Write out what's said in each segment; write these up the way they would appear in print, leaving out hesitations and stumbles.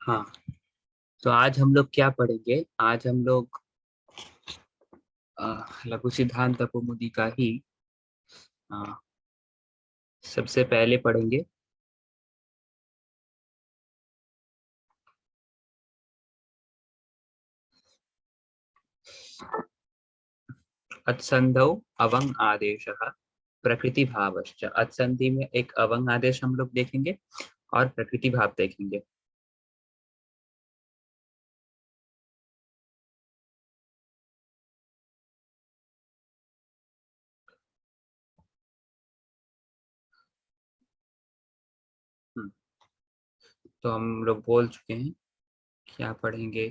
हाँ, तो आज हम लोग क्या पढ़ेंगे? आज हम लोग लघु सिद्धांत कौमुदी का ही अ, सबसे पहले पढ़ेंगे। अत्संधौ अवंग आदेशः प्रकृति भावश्च। अत्संधि में एक अवंग आदेश हम लोग देखेंगे और प्रकृति भाव देखेंगे। हम्म, तो हम लोग बोल चुके हैं क्या पढ़ेंगे।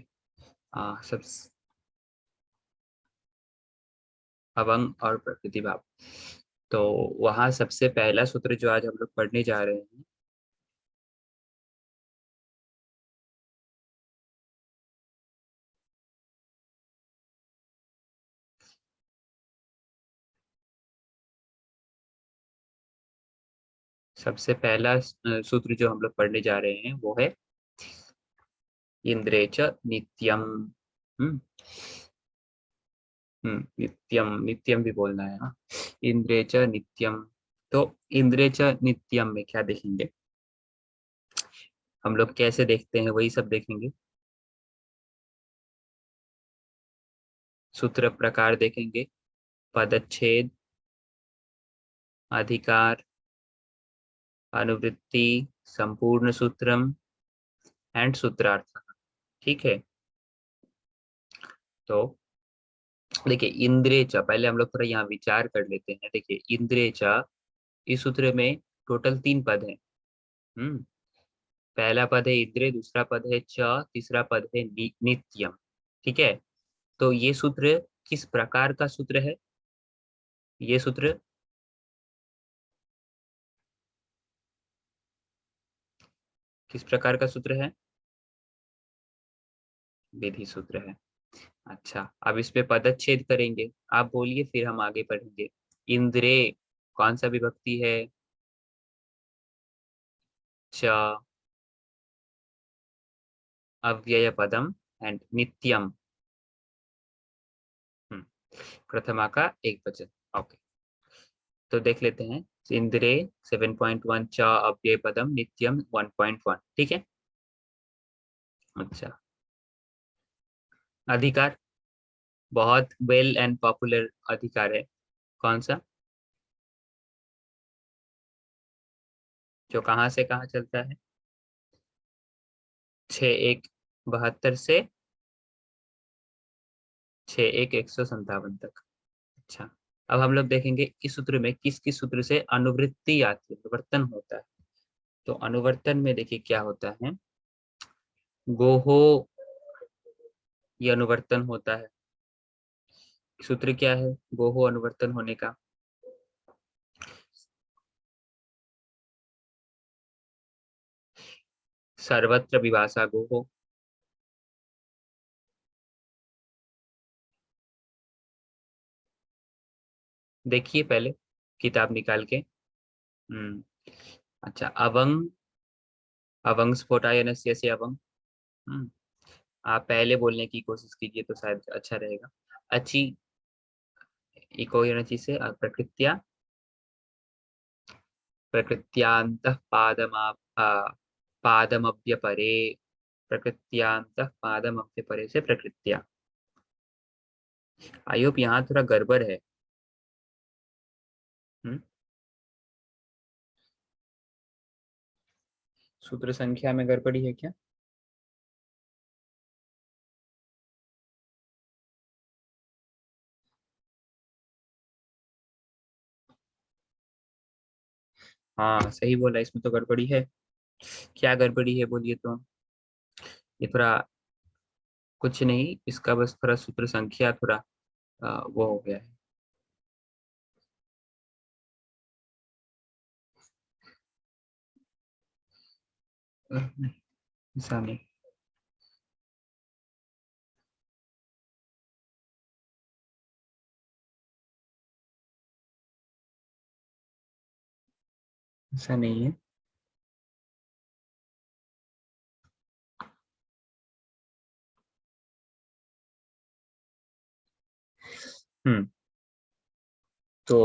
सब अवंग और प्रकृति भाव। तो वहाँ सबसे पहला सूत्र जो आज हम लोग पढ़ने जा रहे हैं, सबसे पहला सूत्र जो हम लोग पढ़ने जा रहे हैं वो है इंद्रे च नित्यम। हम्म नित्यम नित्यम भी बोलना है। हाँ, इंद्रे च नित्यम। तो इंद्रे च नित्यम में क्या देखेंगे? हम लोग कैसे देखते हैं वही सब देखेंगे। सूत्र प्रकार देखेंगे, पदच्छेद, अधिकार, अनुवृत्ति, संपूर्ण सूत्रम एंड सूत्रार्थ। ठीक है। तो देखिए, इंद्रे च पहले हम लोग थोड़ा यहाँ विचार कर लेते हैं। देखिए, इंद्रे च इस सूत्र में टोटल 3 पद हैं। हम्म पहला पद है इंद्रे, दूसरा पद है च, तीसरा पद है नित्यम। ठीक है। तो ये सूत्र किस प्रकार का सूत्र है? ये सूत्र किस प्रकार का सूत्र है? विधि सूत्र है। अच्छा, अब इस पे पदच्छेद करेंगे। आप बोलिए, फिर हम आगे पढ़ेंगे। इंद्रे कौन सा विभक्ति है? च, अव्यय पदम एंड नित्यम। हम्म, प्रथमा का एक वचन। ओके, तो देख लेते हैं। इंद्रे 7.1, च अव्यय पदम, नित्यम 1.1। ठीक है। अच्छा, अधिकार बहुत वेल एंड पॉपुलर अधिकार है। कौन सा? जो कहाँ से कहाँ चलता है? 6 1 72 से 6 1 157 तक। अच्छा, अब हम लोग देखेंगे इस सूत्र में किस किस सूत्र से अनुवृत्ति आती है, अनुवर्तन होता है। तो अनुवर्तन में देखिए क्या होता है। गोहो, ये अनुवर्तन होता है। सूत्र क्या है गोहो अनुवर्तन होने का? सर्वत्र विभाषा गोहो। देखिए पहले किताब निकाल के। हम्म अच्छा, अवंग, अवंग स्फोटायनस्य से अवंग। हम्म आप पहले बोलने की कोशिश कीजिए तो शायद अच्छा रहेगा। अची, इको यूनिटी से प्रकृत्या, प्रकृत्यांतः पादमव्यपरे, प्रकृत्यांतः पादमव्यपरे से प्रकृत्या। आई होप यहाँ थोड़ा गड़बड़ है। हम्म सूत्र संख्या में गड़बड़ी है क्या? हाँ, सही बोला, इसमें तो गड़बड़ी है। क्या गड़बड़ी है बोलिए तो। ये थोड़ा कुछ नहीं, इसका बस थोड़ा सूत्र संख्या थोड़ा वो हो गया है। नहीं, ऐसा नहीं, ऐसा नहीं है। हम्म तो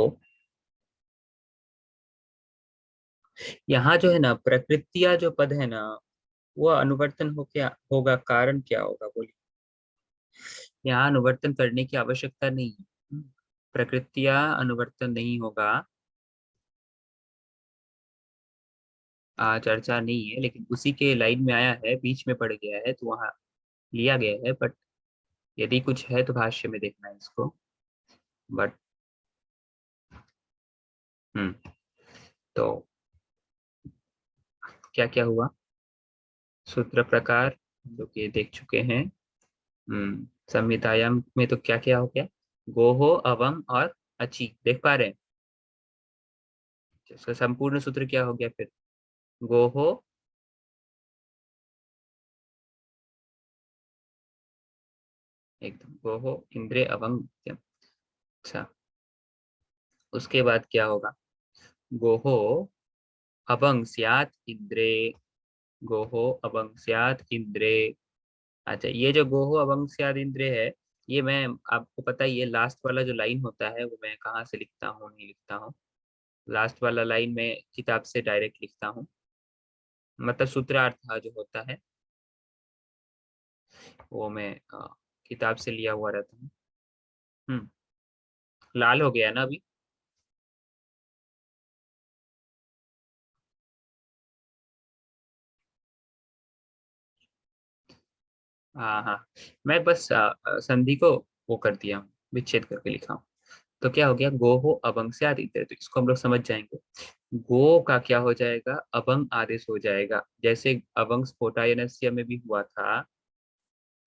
यहाँ जो है ना, प्रकृतिया जो पद है ना, वो अनुवर्तन हो क्या होगा, कारण क्या होगा बोलिए। यहाँ अनुवर्तन करने की आवश्यकता नहीं है। प्रकृतिया अनुवर्तन नहीं होगा। चर्चा नहीं है, लेकिन उसी के लाइन में आया है, बीच में पड़ गया है तो वहां लिया गया है। बट यदि कुछ है तो भाष्य में देखना है इसको। बट हम्म तो क्या क्या हुआ, सूत्र प्रकार हम लोग ये देख चुके हैं। संहितायाम में तो क्या क्या हो गया, गोहो अवम और अची देख पा रहे हैं। इसका संपूर्ण सूत्र क्या हो गया फिर, गोहो, एकदम गोहो इंद्रे अवम नित्यम। अच्छा, उसके बाद क्या होगा, गोहो अवंग स्यात् इंद्रे, गोहो अवंग स्यात् इंद्रे। अच्छा, ये जो गोहो अवंग स्यात् इंद्रे है, ये मैं, आपको पता ही है लास्ट वाला जो लाइन होता है वो मैं कहाँ से लिखता हूँ, नहीं लिखता हूँ। लास्ट वाला लाइन में किताब से डायरेक्ट लिखता हूँ, मतलब सूत्रार्थ जो होता है वो मैं किताब से लिया हुआ रहता हूँ। हम्म लाल हो गया ना अभी। हाँ हाँ, मैं बस संधि को वो कर दिया हूँ, विच्छेद करके लिखा हूँ। तो क्या हो गया, गो हो अभंग से आदित्य है, तो इसको हम लोग समझ जाएंगे। गो का क्या हो जाएगा, अभंग आदेश हो जाएगा, जैसे अभंग स्फोटायनस्य में भी हुआ था।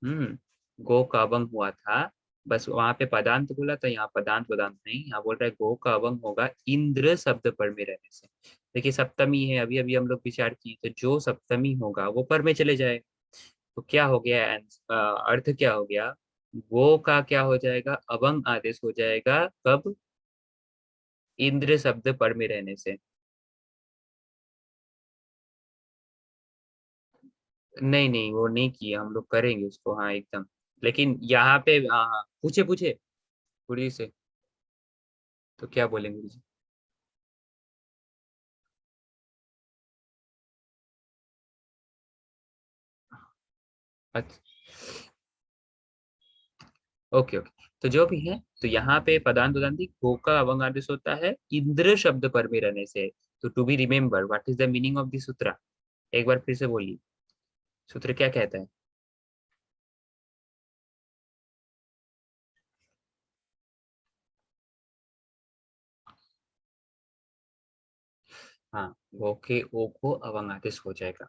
हम्म गो का अभंग हुआ था, बस वहां पे पदांत बोला था, यहाँ पदांत पदांत नहीं, यहाँ बोल रहा है गो का अभंग होगा इंद्र शब्द पर में रहने से। देखिए सप्तमी है, अभी अभी हम लोग विचार किए, तो जो सप्तमी होगा वो पर में चले जाए। तो क्या हो गया, अर्थ क्या हो गया, वो का क्या हो जाएगा, अभंग आदेश हो जाएगा कब, इंद्र शब्द पर में रहने से। नहीं नहीं, वो नहीं किया, हम लोग करेंगे उसको, हाँ एकदम। लेकिन यहाँ पे हाँ हाँ, पूछे पूछे गुरु जी से, तो क्या बोलेंगे गुरु जी। अच्छा, ओके ओके, तो जो भी है, तो यहाँ पे पदांत उदांति गो का अवंग आदेश होता है इंद्र शब्द पर में रहने से। तो to be remember, what is the meaning of the sutra, एक बार फिर से बोलिए, सूत्र क्या कहता है। हाँ, गो के ओ को अवंग आदेश हो जाएगा।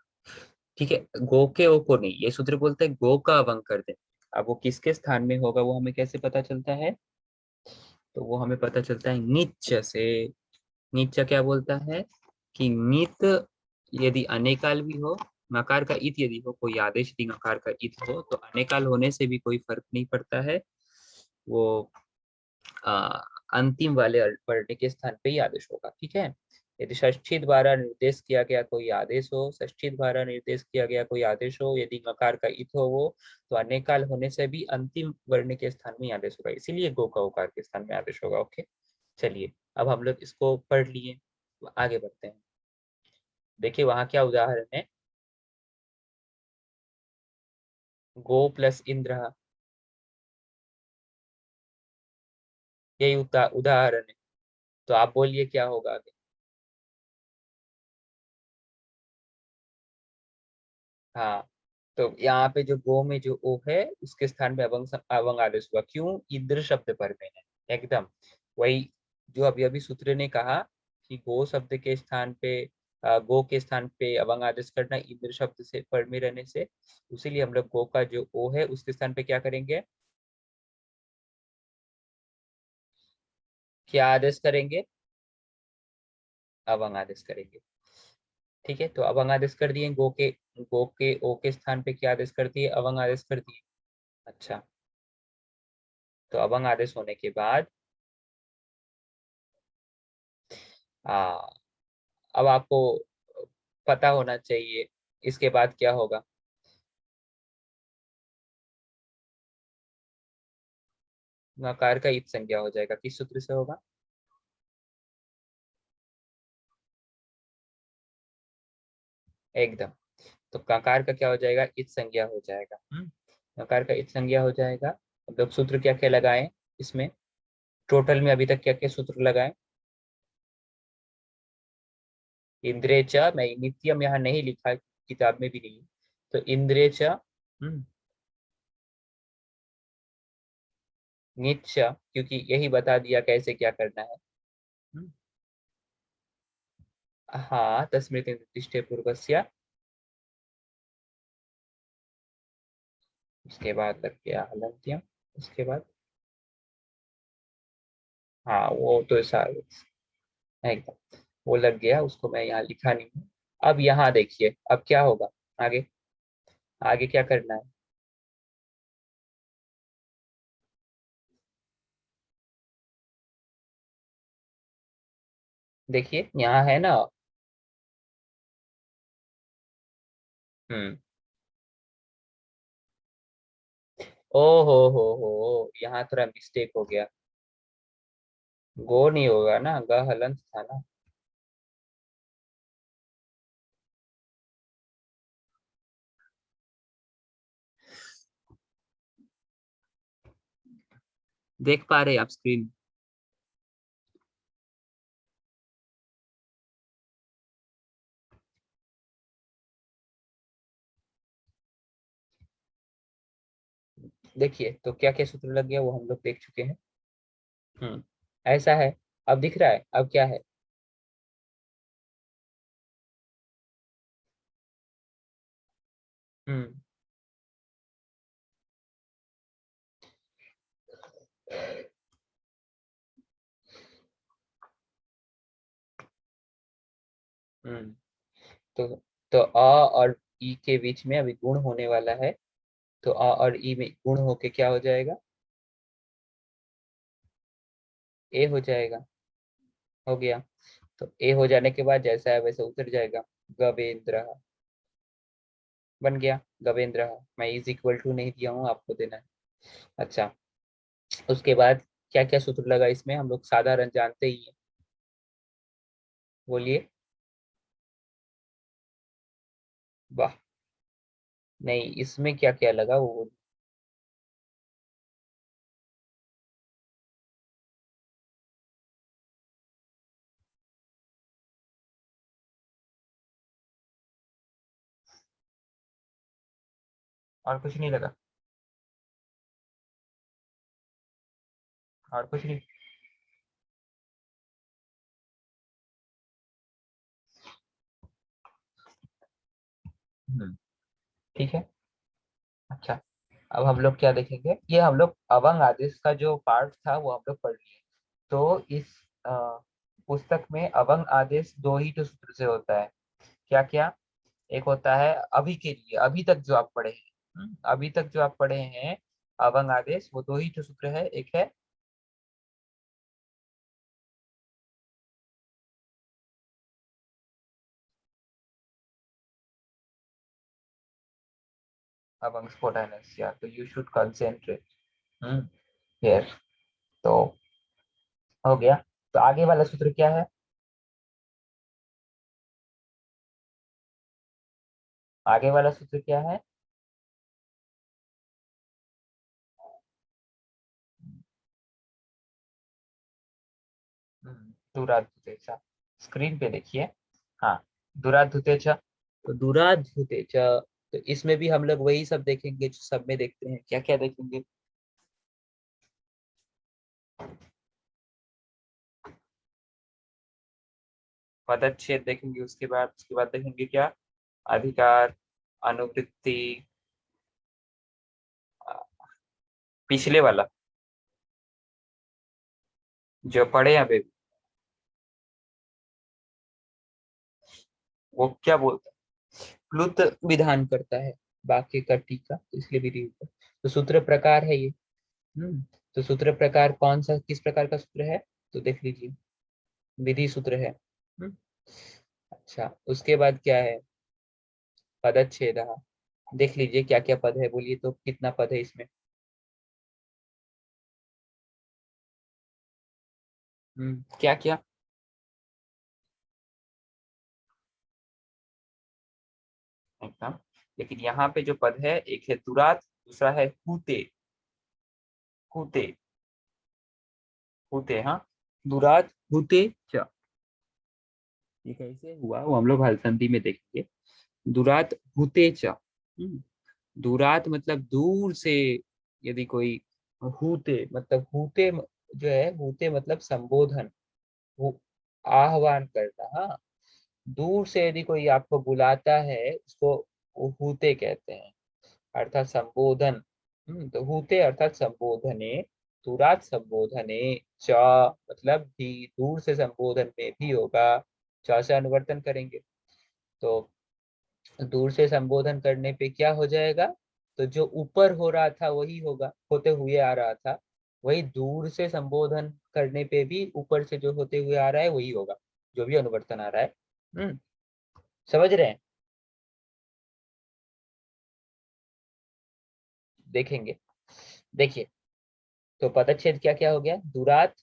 ठीक है, गो के ओ को नहीं, ये सूत्र बोलते हैं गो का अवंग कर दे। अब वो किसके स्थान में होगा वो हमें कैसे पता चलता है, तो वो हमें पता चलता है निच से। नीचा क्या बोलता है कि नित, यदि अनेकाल भी हो, नकार का इत यदि हो, कोई आदेश यदि नकार का इत हो, तो अनेकाल होने से भी कोई फर्क नहीं पड़ता है। वो आ, अंतिम वाले वर्ण के स्थान पे ही आदेश होगा, ठीक है। यदि षष्ठी द्वारा निर्देश किया गया कोई आदेश हो, षष्ठी द्वारा निर्देश किया गया कोई आदेश हो, यदि नकार का इत हो वो, तो अनेकाल होने से भी अंतिम वर्ण के स्थान में ही आदेश होगा, इसीलिए गो का उकार के स्थान में आदेश होगा। ओके, चलिए अब हम लोग इसको पढ़ लिए, तो आगे बढ़ते हैं। देखिए वहां क्या उदाहरण है, गो प्लस इंद्र, यही उदाहरण है। तो आप बोलिए क्या होगा आगे। हाँ, तो यहाँ पे जो गो में जो ओ है उसके स्थान पे अवंग अवंग आदेश हुआ, क्यों, इंद्र शब्द पर में है, एकदम वही जो अभी अभी सूत्र ने कहा कि गो शब्द के स्थान पे, गो के स्थान पे अवंग आदेश करना इंद्र शब्द से पर में रहने से, उसीलिए हम लोग गो का जो ओ है उसके स्थान पे क्या करेंगे, क्या आदेश करेंगे, अवंग आदेश करेंगे। ठीक है, तो अवंग आदेश कर दिए, गो के ओ के स्थान पे क्या आदेश कर दिए, अवंग आदेश कर दिए। अच्छा, तो अवंग आदेश होने के बाद आ, अब आपको पता होना चाहिए इसके बाद क्या होगा। नकार का इत संज्ञा हो जाएगा, किस सूत्र से होगा? एकदम। तो ककार का क्या हो जाएगा? इत संज्ञा हो जाएगा। नकार का इत संज्ञा हो जाएगा। अब लोग सूत्र क्या क्या लगाएं इसमें? टोटल में अभी तक क्या क्या सूत्र लगाएं? इंद्रे च, मैं नित्यम यहाँ नहीं लिखा, किताब में भी नहीं है। तो इंद्रे च, निच्च, क्योंकि यही बता दिया कैसे क्या करना है। हम्म, हाँ, तस्मृति निर्दिष्टे पूर्वस्य। उसके बाद लग गया हलन्त्यम। उसके बाद, हाँ वो तो सारे एकदम, वो लग गया, उसको मैं यहाँ लिखा नहीं हूँ। अब यहाँ देखिए, अब क्या होगा आगे? आगे क्या करना है? देखिए यहाँ है ना। हम्म। ओ हो, यहाँ थोड़ा मिस्टेक हो गया। गो नहीं होगा ना, ग हलंत था ना। देख पा रहे हैं आप स्क्रीन? देखिए तो क्या क्या सूत्र लग गया वो हम लोग देख चुके हैं। हम्म। ऐसा है। अब दिख रहा है अब क्या है? हम्म। हम्म। तो अ और ई के बीच में अभी गुण होने वाला है। तो अ और ई में गुण होके क्या हो जाएगा? ए हो जाएगा। हो गया। तो ए हो जाने के बाद जैसा है वैसे उतर जाएगा। गवेंद्र बन गया। गवेंद्र। मैं इज इक्वल टू नहीं दिया हूँ, आपको देना है। अच्छा। उसके बाद क्या क्या सूत्र लगा इसमें, हम लोग साधारण जानते ही हैं। बोलिए। वाह। नहीं, इसमें क्या क्या लगा वो बोलिए। और कुछ नहीं लगा? और कुछ नहीं? हम्म। ठीक है। अच्छा। अब हम लोग क्या देखेंगे, ये हम लोग अवंग आदेश का जो पार्ट था वो हम लोग पढ़ लिए। तो इस पुस्तक में अवंग आदेश दो ही तो सूत्र से होता है। क्या क्या? एक होता है अभी के लिए, अभी तक जो आप पढ़े हैं। अभी तक जो आप पढ़े हैं अवंग आदेश, वो दो ही तो सूत्र है। एक है अवंग स्पोटाइनस, या तो यू शुड कंसेंट्रेट हियर। तो हो गया। तो आगे वाला सूत्र क्या है? आगे वाला सूत्र क्या है? दुराधुतेचा। स्क्रीन पे देखिए। हाँ। दुराधुतेचा। तो दुराधुतेचा, तो इसमें भी हम लोग वही सब देखेंगे जो सब में देखते हैं। क्या क्या देखेंगे? पदच्छेद देखेंगे। उसके बाद देखेंगे क्या? अधिकार, अनुवृत्ति, अ, पिछले वाला जो पढ़े हैं अभी, वो क्या बोलता है? प्लुत विधान करता है वाक्य का टीका, तो इसलिए विधि ऊपर। तो सूत्र प्रकार है ये। हम्म। तो सूत्र प्रकार कौन सा, किस प्रकार का सूत्र है? तो देख लीजिए। विधि सूत्र है। हम्म। अच्छा, उसके बाद क्या है? पदच्छेद। देख लीजिए क्या क्या पद है, बोलिए तो कितना पद है इसमें? क्या क्या? एकदम। लेकिन यहाँ पे जो पद है, एक है दुरात, दूसरा है हूते। हूते। हूते, हाँ। दुरात हूते च। ये कैसे हुआ वो हम लोग हल संधि में देखेंगे। दुरात हूते च। दुरात मतलब दूर से। यदि कोई हूते मतलब जो है, हूते मतलब संबोधन, आह्वान करना, हाँ। दूर से यदि कोई आपको बुलाता है, उसको हूते कहते हैं, अर्थात संबोधन। तो हूते अर्थात संबोधने। दूरात संबोधने च मतलब भी, दूर से संबोधन में भी होगा। च से अनुवर्तन करेंगे तो दूर से संबोधन करने पे क्या हो जाएगा? तो जो ऊपर हो रहा था वही होगा, होते हुए आ रहा था। वही दूर से संबोधन करने पे भी ऊपर से जो होते हुए आ रहा है वही होगा, जो भी अनुवर्तन आ रहा है। हम्म समझ रहे हैं? देखेंगे। देखिए, तो पदच्छेद क्या क्या हो गया? दुरात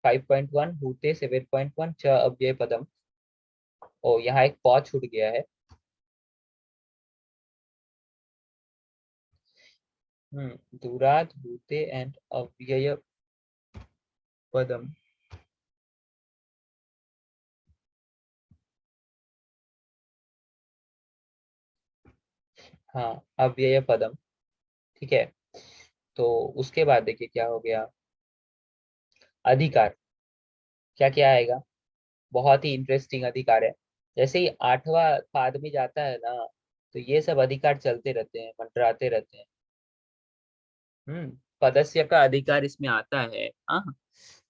5.1, हूते 7.1, च अव्यय पदम। ओ, यहाँ एक पौ छूट गया है। दुरात हूते एंड अव्यय पदम। हाँ, अव्यय पदम। ठीक है। तो उसके बाद देखिए क्या हो गया। अधिकार। क्या क्या आएगा? बहुत ही इंटरेस्टिंग अधिकार है। जैसे ही आठवां पाद में जाता है ना, तो ये सब अधिकार चलते रहते हैं, मंडराते रहते हैं। पदस्य का अधिकार इसमें आता है, हाँ।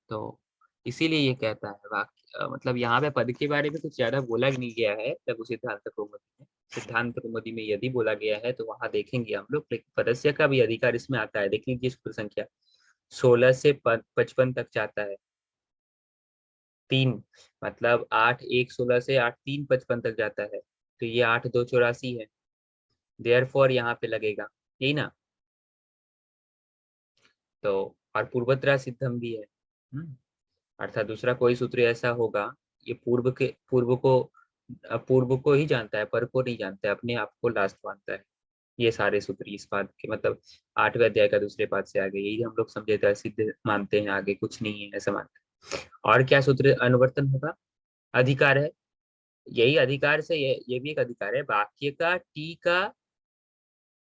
तो इसीलिए ये कहता है वाक्य, मतलब यहाँ पे पद के बारे में कुछ ज्यादा बोला नहीं गया है लघु सिद्धांत कौमुदी में। सिद्धांत कौमुदी में यदि बोला गया है तो वहां देखेंगे हम लोग, लेकिन पदस्य का भी अधिकार इसमें आता है। देख लीजिए सूत्र संख्या 16 से 55 तक जाता है। 3 मतलब 8 1 16 से 8 3 55 तक जाता है, तो ये 8 2 84 है। देयर फॉर यहाँ पे लगेगा, यही ना। तो और पूर्वत्रा सिद्धम भी है। अर्थात दूसरा कोई सूत्र ऐसा होगा, ये पूर्व को ही जानता है, पर को नहीं जानता है, अपने आप को लास्ट मानता है। ये सारे सूत्र इस बात के मतलब 8वें अध्याय का दूसरे पाद से आगे, यही हम लोग समझे थे, सिद्ध मानते हैं, आगे कुछ नहीं है ऐसा मानते हैं। और क्या सूत्र अनुवर्तन होगा? अधिकार है। यही अधिकार से ये भी एक अधिकार है, वाक्य का टी का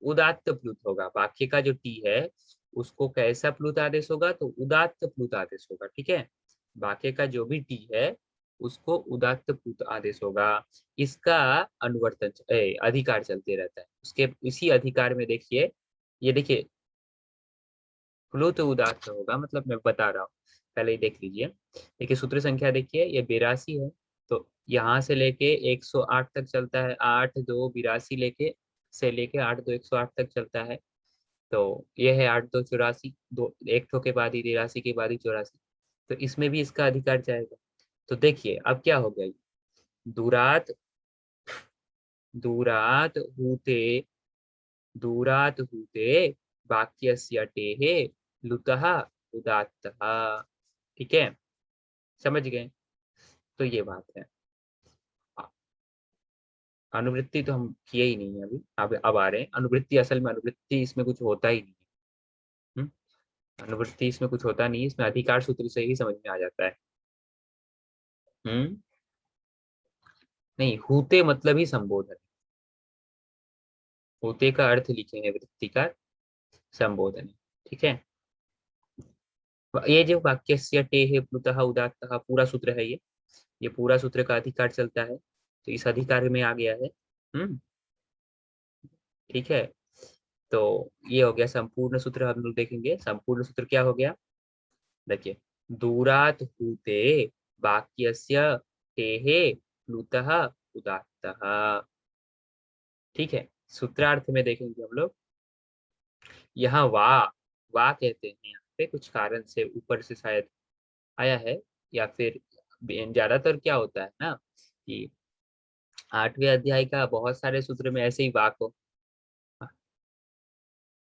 उदात्त प्लुत होगा। वाक्य का जो टी है उसको कैसा प्लुत आदेश होगा? तो उदात्त प्लुत आदेश होगा, ठीक है। वाक्य का जो भी टी है उसको उदात्त प्लुत आदेश होगा। इसका अधिकार चलते रहता है। उसके इसी अधिकार में देखिए, ये देखिए, प्लुत उदात्त होगा, मतलब मैं बता रहा हूँ, पहले ही देख लीजिए। देखिए सूत्र संख्या देखिए, ये 82 है। तो यहाँ से लेके 108 तक चलता है, 8 2 82 लेके, से लेके 8 2 108 तक चलता है। तो ये है 8 2 84, दो एक ठो के बाद ही 83 के बाद ही 84। तो इसमें भी इसका अधिकार जाएगा। तो देखिए अब क्या हो गया ये। दूरात दूरात हूते दूरात हूते वाक्यस्य टेः लुतः उदात्तः। ठीक है, समझ गए? तो ये बात है। अनुवृत्ति तो हम किए ही नहीं है अभी, अब आ रहे हैं। अनुवृत्ति, असल में अनुवृत्ति इसमें कुछ होता ही नहीं है। अनुवृत्ति इसमें कुछ होता नहीं है, इसमें अधिकार सूत्र से ही समझ में आ जाता है। हम्म नहीं, हूते मतलब ही संबोधन। होते का अर्थ लिखे हैं वृत्ति का, संबोधन। ठीक है। ये जो वाक्यस्य टेः प्लुतः उदात्तः पूरा सूत्र है, ये पूरा सूत्र का अधिकार चलता है, तो इस अधिकार में आ गया है। हम्म ठीक है। तो ये हो गया संपूर्ण सूत्र। हम लोग देखेंगे संपूर्ण सूत्र क्या हो गया। देखिए, दूरात हूते वाक्यस्य टेः प्लुतः उदात्तः। ठीक है। सूत्रार्थ में देखेंगे हम लोग। यहाँ वा कहते हैं, यहाँ पे कुछ कारण से ऊपर से शायद आया है, या फिर ज्यादातर क्या होता है ना कि 8वें अध्याय का बहुत सारे सूत्र में ऐसे ही वाक हो।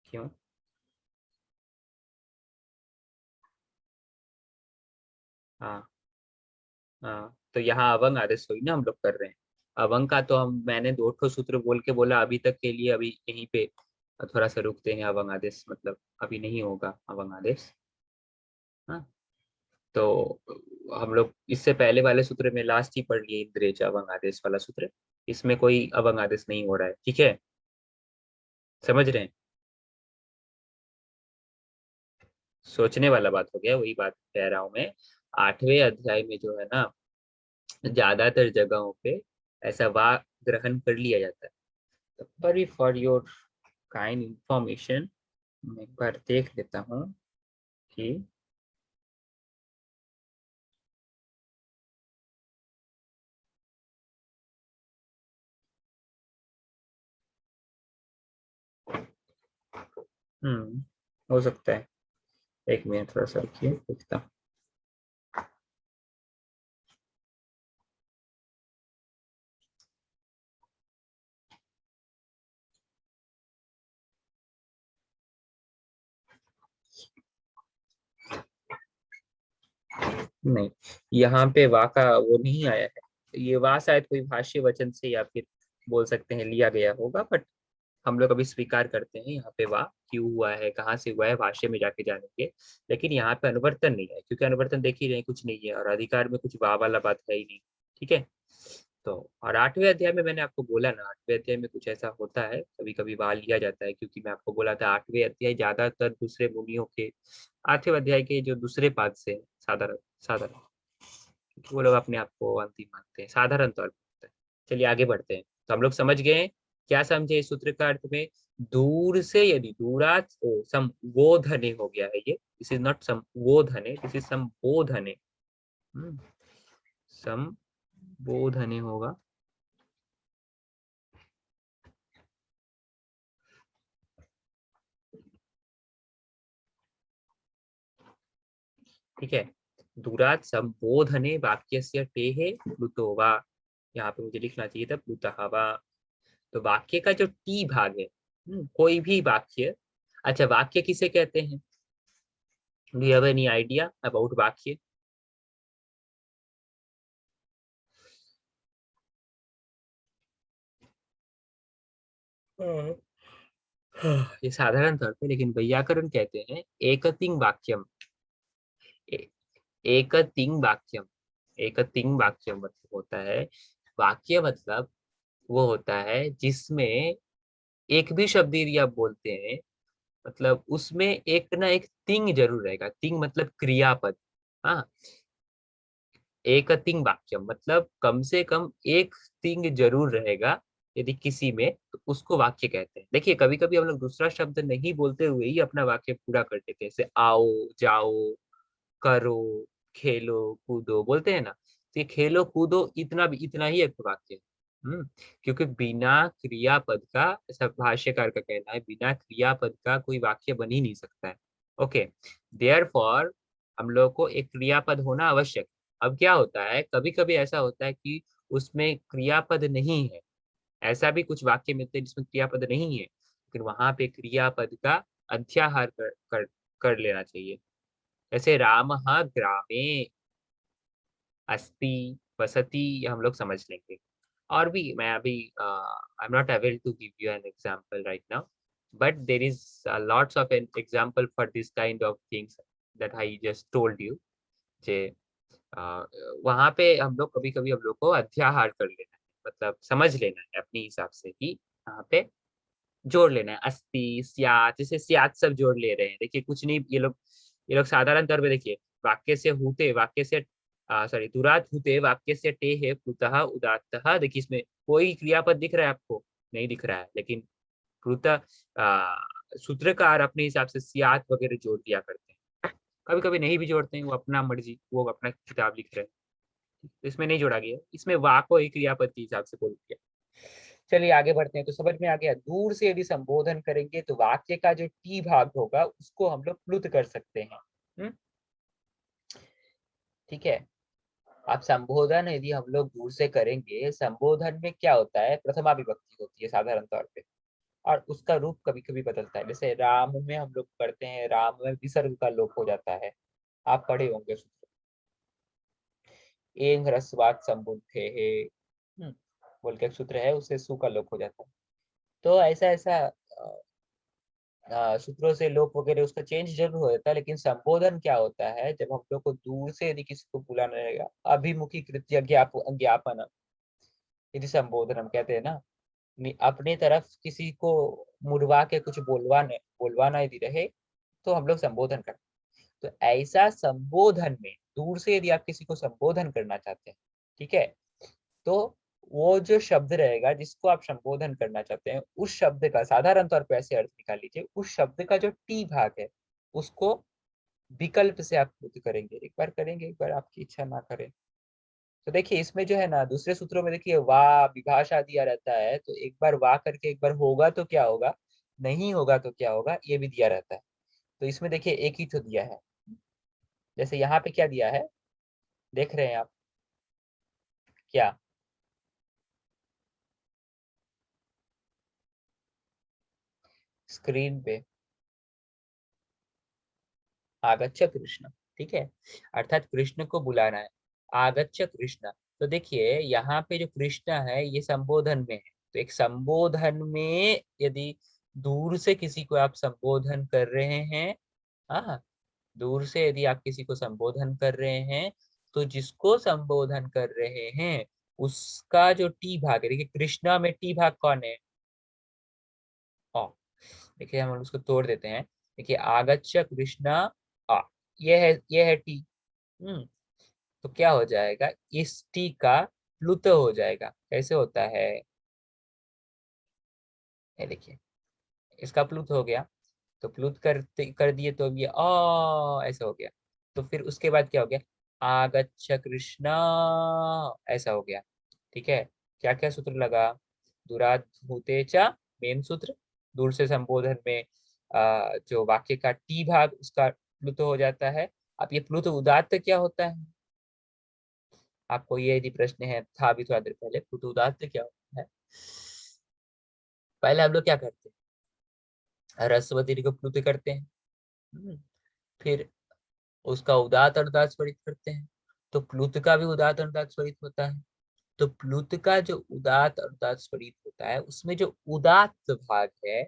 क्यों? हाँ हाँ, तो यहाँ अवंग आदेश हुई ना, हम लोग कर रहे हैं अवंग का। तो हम मैंने दो ठो सूत्र बोल के बोला अभी तक के लिए, अभी यहीं पे थोड़ा सा रुकते हैं। अवंग आदेश मतलब अभी नहीं होगा अवंग आदेश। हाँ, तो हम लोग इससे पहले वाले सूत्र में लास्ट ही पढ़ लिए इंद्रेच अवंग आदेश वाला सूत्र। इसमें कोई अवंग आदेश नहीं हो रहा है, ठीक है, समझ रहे हैं। सोचने वाला बात हो गया, वही बात कह रहा हूं मैं। 8वें अध्याय में जो है ना, ज्यादातर जगहों पे ऐसा वाक ग्रहण कर लिया जाता है। तो पर फॉर योर काइंड इंफॉर्मेशन, मैं एक बार देख लेता हूँ कि हो सकता है। एक मिनट थोड़ा सा रुकिए, देखता हूँ। नहीं, यहाँ पे वा का वो नहीं आया है। ये वा शायद कोई भाष्य वचन से या फिर बोल सकते हैं लिया गया होगा, बट हम लोग अभी स्वीकार करते हैं यहाँ पे वाह क्यों हुआ है, कहाँ से हुआ है, भाष्य में जाके जानेंगे। लेकिन यहाँ पे अनुवर्तन नहीं है, क्योंकि अनुवर्तन देख ही रहे हैं, कुछ नहीं है, और अधिकार में कुछ वाह वाला बात है ही नहीं। ठीक है। तो और 8वें अध्याय में मैंने आपको बोला ना, 8वें अध्याय में कुछ ऐसा होता है, कभी कभी वाह लिया जाता है, क्योंकि मैं आपको बोला था 8वें अध्याय ज्यादातर दूसरे मुनियों के 8वें अध्याय के जो दूसरे पाद से साधारण साधारण, क्योंकि वो लोग अपने आप को अंतिम मानते हैं साधारण तौर पर। चलिए आगे बढ़ते हैं। तो हम लोग समझ गए हैं, क्या समझे इस सूत्र का अर्थ में। दूर से यदि दूरात संबोधने हो गया है ये, दिस इज नॉट संबोधने, दिस इज संबोधने। संबोधने होगा। ठीक है। दूरात संबोधने वाक्यस्य टेहे प्लुतो वा, यहाँ पे मुझे लिखना चाहिए था प्लुतः वा। तो वाक्य का जो टी भाग है, कोई भी वाक्य। अच्छा, वाक्य किसे कहते हैं? Do you have any idea about वाक्य? हाँ। ये साधारण तौर पे, लेकिन वैयाकरण कहते हैं एकतिंग वाक्यम। ए- एकतिंग वाक्यम। एकतिंग वाक्यम मतलब होता है, वाक्य मतलब वो होता है जिसमें एक भी शब्द यदि आप बोलते हैं, मतलब उसमें एक ना एक तिंग जरूर रहेगा। तिंग मतलब क्रियापद। हाँ, एक तिंग वाक्यम मतलब कम से कम एक तिंग जरूर रहेगा यदि किसी में, तो उसको वाक्य कहते हैं। देखिए, कभी कभी हम लोग दूसरा शब्द नहीं बोलते हुए ही अपना वाक्य पूरा कर देते हैं, जैसे आओ, जाओ, करो, खेलो, कूदो बोलते हैं ना। तो ये खेलो कूदो इतना ही एक वाक्य है। हम्म क्योंकि बिना क्रियापद का, ऐसा भाष्यकार का कहना है, बिना क्रियापद का कोई वाक्य बन ही नहीं सकता है। ओके, देयरफॉर हम लोग को एक क्रियापद होना आवश्यक है। अब क्या होता है, कभी कभी ऐसा होता है कि उसमें क्रियापद नहीं है। ऐसा भी कुछ वाक्य मिलते हैं जिसमें क्रियापद नहीं है, लेकिन वहां पे क्रियापद का अध्याहार कर लेना चाहिए। जैसे रामः ग्रामे अस्ति वसति, ये हम लोग समझ लेंगे। और भी मैं अभी I am not able to give you an example right now, but there is lots of an example for this kind of things that I just told you. जे वहां पे हम लोग कभी कभी हम लोग को अध्याहार कर लेना है, मतलब समझ लेना है अपने हिसाब से कि यहाँ पे जोड़ लेना है। अस्ति, स्यात्, जैसे स्यात् सब जोड़ ले रहे हैं। देखिए कुछ नहीं, ये लोग साधारण तौर पे देखिए, वाक्य से हूते, वाक्य से सॉरी दुरात हूते वाक्य से टे है प्लुतः उदात्तः। देखिए इसमें कोई क्रियापद दिख रहा है आपको? नहीं दिख रहा है, लेकिन प्लुत सूत्रकार अपने हिसाब से स्यात् वगैरह जोड़ दिया करते हैं। कभी कभी नहीं भी जोड़ते हैं, वो अपना मर्जी, वो अपना किताब लिख रहे हैं। तो इसमें नहीं जोड़ा गया, इसमें वा को ही क्रियापद के हिसाब से बोल दिया। चलिए आगे बढ़ते हैं। तो समझ में आ गया, दूर से यदि संबोधन करेंगे तो वाक्य का जो टी भाग होगा उसको हम लोग प्लुत कर सकते हैं। हम्म ठीक है। अब संबोधन यदि हम लोग दूर से करेंगे, संबोधन में क्या होता है, प्रथमा विभक्ति होती है साधारण तौर पे, और उसका रूप कभी कभी बदलता है। जैसे राम में हम लोग करते हैं, राम में विसर्ग का लोप हो जाता है। आप पढ़े होंगे सूत्र। एंग ह्रस्वात संबुद्धे है, बोल के एक सूत्र है, उससे सु का लोप हो जाता है। तो ऐसा ऐसा सूत्रों से लोप वगैरह उसका चेंज जरूर हो जाता है, लेकिन संबोधन क्या होता है, जब हम लोग को दूर से यदि किसी को बुलाना रहेगा, अभिमुखीकृत ज्ञापन, यदि संबोधन हम कहते हैं ना, अपने तरफ किसी को मुड़वा के कुछ बोलवाना यदि रहे, तो हम लोग संबोधन करते हैं। तो ऐसा संबोधन में दूर से यदि आप किसी को संबोधन करना चाहते हैं, ठीक है, तो वो जो शब्द रहेगा जिसको आप संबोधन करना चाहते हैं, उस शब्द का साधारण तौर पर ऐसे अर्थ निकाल लीजिए, उस शब्द का जो टी भाग है उसको विकल्प से आप खुद करेंगे, एक बार करेंगे, एक बार आपकी इच्छा ना करें। तो देखिए इसमें जो है ना, दूसरे सूत्रों में देखिए वाह विभाषा दिया रहता है, तो एक बार वाह करके एक बार होगा तो क्या होगा, नहीं होगा तो क्या होगा, ये भी दिया रहता है। तो इसमें देखिए एक ही तो दिया है, जैसे यहाँ पे क्या दिया है, देख रहे हैं आप क्या, स्क्रीन पे आगच्छ कृष्ण, ठीक है, अर्थात कृष्ण को बुलाना है, आगच्छ कृष्ण। तो देखिए यहाँ पे जो कृष्ण है ये संबोधन में है, तो एक संबोधन में यदि दूर से किसी को आप संबोधन कर रहे हैं, हाँ, दूर से यदि आप किसी को संबोधन कर रहे हैं, तो जिसको संबोधन कर रहे हैं उसका जो टी भाग है, देखिए कृष्णा में टी भाग कौन है, ओ, देखिए हम उसको तोड़ देते हैं, देखिए आगच्छ कृष्णा, आ, ये है टी, हम्म, तो क्या हो जाएगा, इस टी का प्लुत हो जाएगा, कैसे होता है, ये देखिए इसका प्लुत हो गया, तो प्लुत कर दिए तो अब ये ऐसा हो गया, तो फिर उसके बाद क्या हो गया, आगच्छ कृष्णा, ऐसा हो गया, ठीक है। क्या क्या सूत्र लगा, दूरात भूते च, मेन सूत्र, दूर से संबोधन में जो वाक्य का टी भाग उसका प्लुत हो जाता है। अब ये प्लुत उदात्त क्या होता है, आपको ये यदि प्रश्न है, था भी थोड़ा देर पहले, प्लुत उदात्त क्या होता है, पहले हम लोग क्या करते हैं, ह्रस्व दीर्घ प्लुत करते हैं, हम्म, फिर उसका उदात्त अनुदात स्वरित करते हैं, तो प्लुत का भी उदात्त अनुदात स्वरित होता है। तो प्लुत का जो उदात्त अनुदात स्वरित होता है, उसमें जो उदात्त भाग है,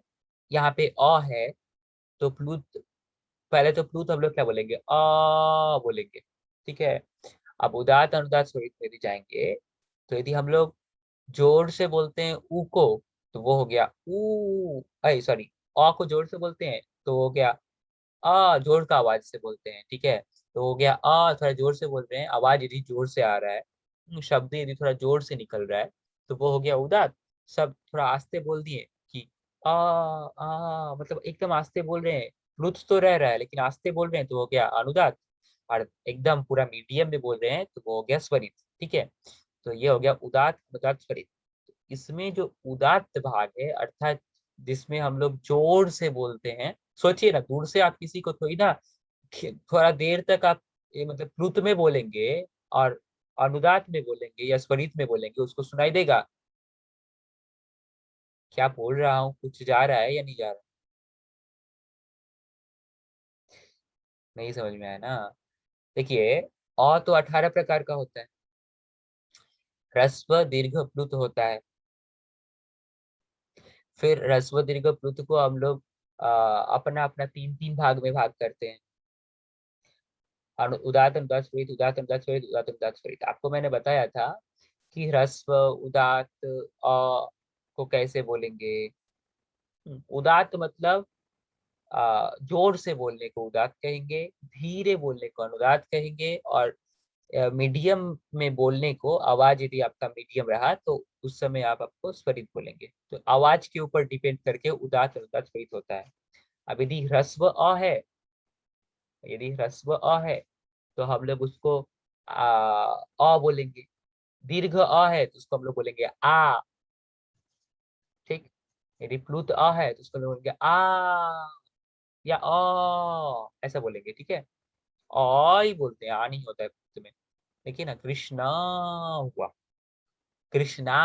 यहाँ पे अ है, तो प्लुत, पहले तो प्लुत हम लोग क्या बोलेंगे, बोलेंगे, ठीक है। अब उदात्त अनुदात स्वरित में यदि जाएंगे, तो यदि हम लोग जोर से बोलते हैं ऊ को, तो वो हो गया ऊ, सॉरी, अ को जोर से बोलते हैं तो हो गया जोर का आवाज से बोलते हैं, ठीक है, तो हो गया थोड़ा जोर से बोल रहे हैं, आवाज यदि जोर से आ रहा है, शब्द यदि थोड़ा जोर से निकल रहा है, तो वो हो गया उदात। सब थोड़ा आस्ते बोल दिए कि मतलब एकदम आस्ते बोल रहे हैं, प्लुत तो रह रहा है लेकिन आस्ते बोल रहे हैं, तो हो गया अनुदात। और एकदम पूरा मीडियम में बोल रहे हैं तो वो हो गया स्वरित, ठीक है। तो ये हो गया उदात अनुदात स्वरित। इसमें जो उदात्त भाग है, अर्थात जिसमें हम लोग जोर से बोलते हैं, सोचिए ना, दूर से आप किसी को थोड़ी ना थोड़ा देर तक आप मतलब प्लुत में बोलेंगे और अनुदात में बोलेंगे या स्वरित में बोलेंगे, उसको सुनाई देगा, क्या बोल रहा हूँ, कुछ जा रहा है या नहीं जा रहा, नहीं समझ में आया ना। देखिए तो 18 प्रकार का होता है, ह्रस्व दीर्घ प्लुत होता है, फिर ह्रस्व दीर्घ प्लुत को हम लोग अपना अपना तीन तीन भाग में भाग करते हैं, उदात्त अनुदात स्वरित, उदात्त अनुदात स्वरित, उदात्त अनुदात स्वरित। आपको मैंने बताया था कि ह्रस्व उदात्त को कैसे बोलेंगे, उदात्त मतलब जोर से बोलने को उदात्त कहेंगे, धीरे बोलने को अनुदात कहेंगे, और मीडियम में बोलने को, आवाज यदि आपका मीडियम रहा तो उस समय आप आपको स्वरित बोलेंगे, तो आवाज के ऊपर डिपेंड करके उदात्त अनुदात स्वरित होता है। अब यदि ह्रस्व है, यदि ह्रस्व है तो हम लोग उसको बोलेंगे, दीर्घ है तो उसको हम लोग बोलेंगे ठीक। यदि प्लुत है तो उसको हम लोग बोलेंगे या ऐसा बोलेंगे, ठीक है, ही बोलते हैं, नहीं होता है प्लुत में। देखिए ना, कृष्णा हुआ, कृष्णा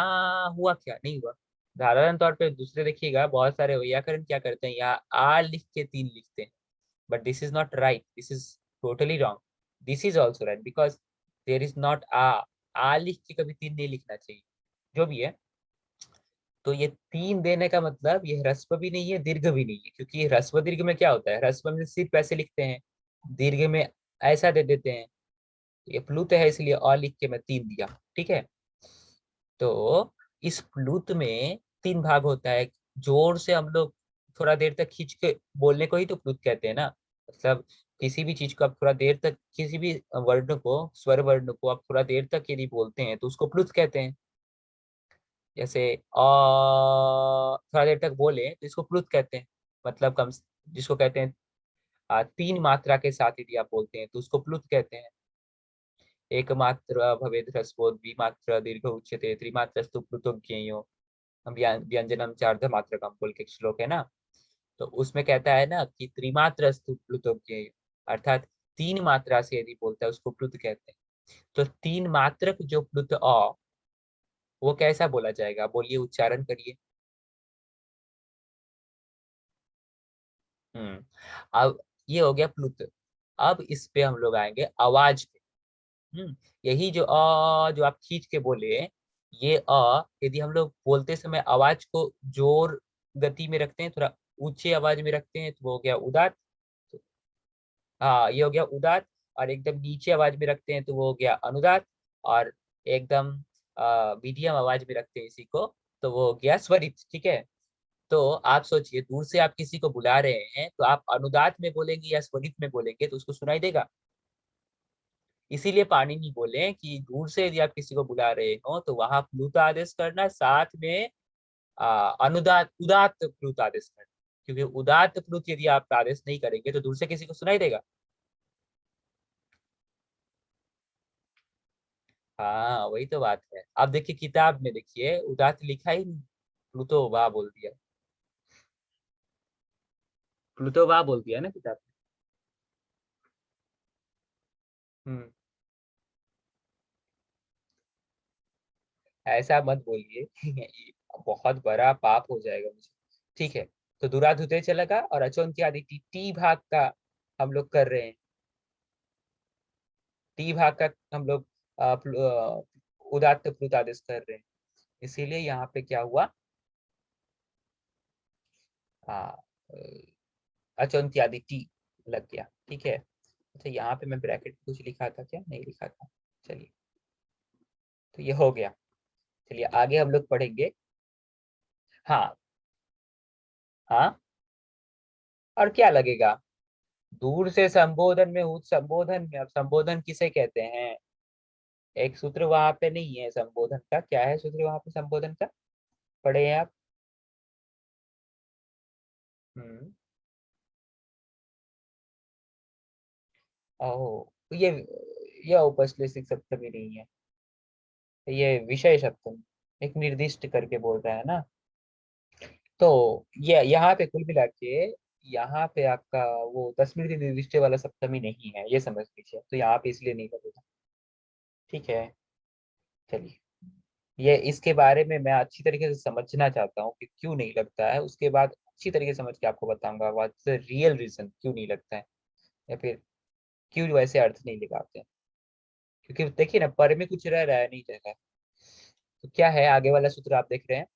हुआ, क्या नहीं हुआ। साधारण तौर पे दूसरे देखिएगा, बहुत सारे व्याकरण क्या करते हैं, यहाँ लिख के तीन लिखते हैं, but this is not right, this is totally wrong, this is also right, because there is not a लिख के कभी तीन नहीं लिखना चाहिए, जो भी है। तो ये तीन देने का मतलब ये ह्रस्व भी नहीं है, दीर्घ भी नहीं है, क्योंकि ये ह्रस्व दीर्घ में क्या होता है, ह्रस्व में सिर्फ ऐसे लिखते हैं, दीर्घ में ऐसा दे देते हैं। ये प्लुत है इसलिए अ लिख के मैं तीन दिया, ठीक है। तो इस प्लुत में तीन भाग होता है। जोर से हम लोग थोड़ा देर तक खींच के बोलने को ही तो प्लुत कहते हैं ना। मतलब किसी भी चीज को आप थोड़ा देर तक, किसी भी वर्ण को, स्वर वर्ण को आप थोड़ा देर तक यदि बोलते हैं तो उसको प्लुत कहते हैं। जैसे थोड़ा देर तक बोले तो इसको प्लुत कहते हैं। मतलब कम, जिसको कहते हैं तीन मात्रा के साथ यदि आप बोलते हैं तो उसको प्लुत कहते हैं। एक मात्रा भवेद ह्रस्वो द्विमात्रा दीर्घ उच्यते त्रिमात्रस्तु प्लुतो ज्ञेयो। व्यंजनम चार्ध मात्रकम बोल के एक श्लोक है ना। तो उसमें कहता है ना कि त्रिमात्रस्तु प्लुतो ज्ञेयो, अर्थात तीन मात्रा से यदि बोलता है उसको प्लुत कहते हैं। तो तीन मात्रक जो प्लुत वो कैसा बोला जाएगा, बोलिए, उच्चारण करिए। हम्म। अब ये हो गया प्लुत। अब इस पे हम लोग आएंगे आवाज पे। यही जो आप खींच के बोले, ये यदि हम लोग बोलते समय आवाज को जोर गति में रखते हैं, थोड़ा ऊंचे आवाज में रखते हैं, तो वो हो गया उदात। तो, हाँ, ये हो गया उदात। और एकदम नीचे आवाज में रखते हैं तो वो हो गया अनुदात। और एकदम मीडियम आवाज में रखते हैं इसी को, तो वो हो गया स्वरित, ठीक है। तो आप सोचिए, दूर से आप किसी को बुला रहे हैं तो आप अनुदात में बोलेंगे या स्वरित में बोलेंगे तो उसको सुनाई देगा। इसीलिए पाणिनि बोले कि दूर से यदि आप किसी को बुला रहे हो तो वहां प्लुत आदेश करना, साथ में अनुदात उदात प्लुत आदेश करना। क्योंकि उदात प्लुत यदि आप आदेश नहीं करेंगे तो दूर से किसी को सुनाई देगा। हाँ, वही तो बात है। अब देखिए किताब में, देखिए उदात लिखा ही नहीं, प्लुतो वाह बोल दिया। प्लुतो वाह बोल दिया ना किताब में। ऐसा मत बोलिए। बहुत बड़ा पाप हो जाएगा मुझे। ठीक है। तो दुराधुते चलेगा और अचोन्त्य आदि टी टी भाग का हम लोग कर रहे हैं। टी भाग का हम लोग उदात्त प्लुत आदेश कर रहे हैं। इसीलिए यहाँ पे क्या हुआ, अचोन्त्य आदि टी लग गया, ठीक है। अच्छा, यहाँ पे मैं ब्रैकेट कुछ लिखा था क्या, नहीं लिखा था। चलिए, तो ये हो गया। चलिए आगे हम लोग पढ़ेंगे। हाँ। हाँ, और क्या लगेगा, दूर से संबोधन में हूँ, संबोधन में, अब संबोधन किसे कहते हैं। एक सूत्र वहां पे नहीं है संबोधन का, क्या है सूत्र वहां पे संबोधन का, पढ़े हैं आप। हम्म। ओह, ये औपश्लेषिक सप्तमी नहीं है, ये विषय सप्तमी, एक निर्दिष्ट करके बोल रहा है ना। तो ये यहाँ पे कुल मिला के, यहाँ पे आपका वो तस्वीर निर्दिष्ट वाला सप्तमी नहीं है, ये समझ लीजिए, तो यहाँ पे इसलिए नहीं लगेगा। ठीक है। चलिए, ये इसके बारे में मैं अच्छी तरीके से समझना चाहता हूँ कि क्यों नहीं लगता है, उसके बाद अच्छी तरीके से समझ के आपको बताऊंगा व्हाट्स द रियल रीजन क्यों नहीं लगता है, या फिर क्यों वैसे अर्थ नहीं लगाते हैं। क्योंकि देखिए ना, पर में कुछ रह रहा है, नहीं रह रहा है। तो क्या है आगे वाला सूत्र आप देख रहे हैं।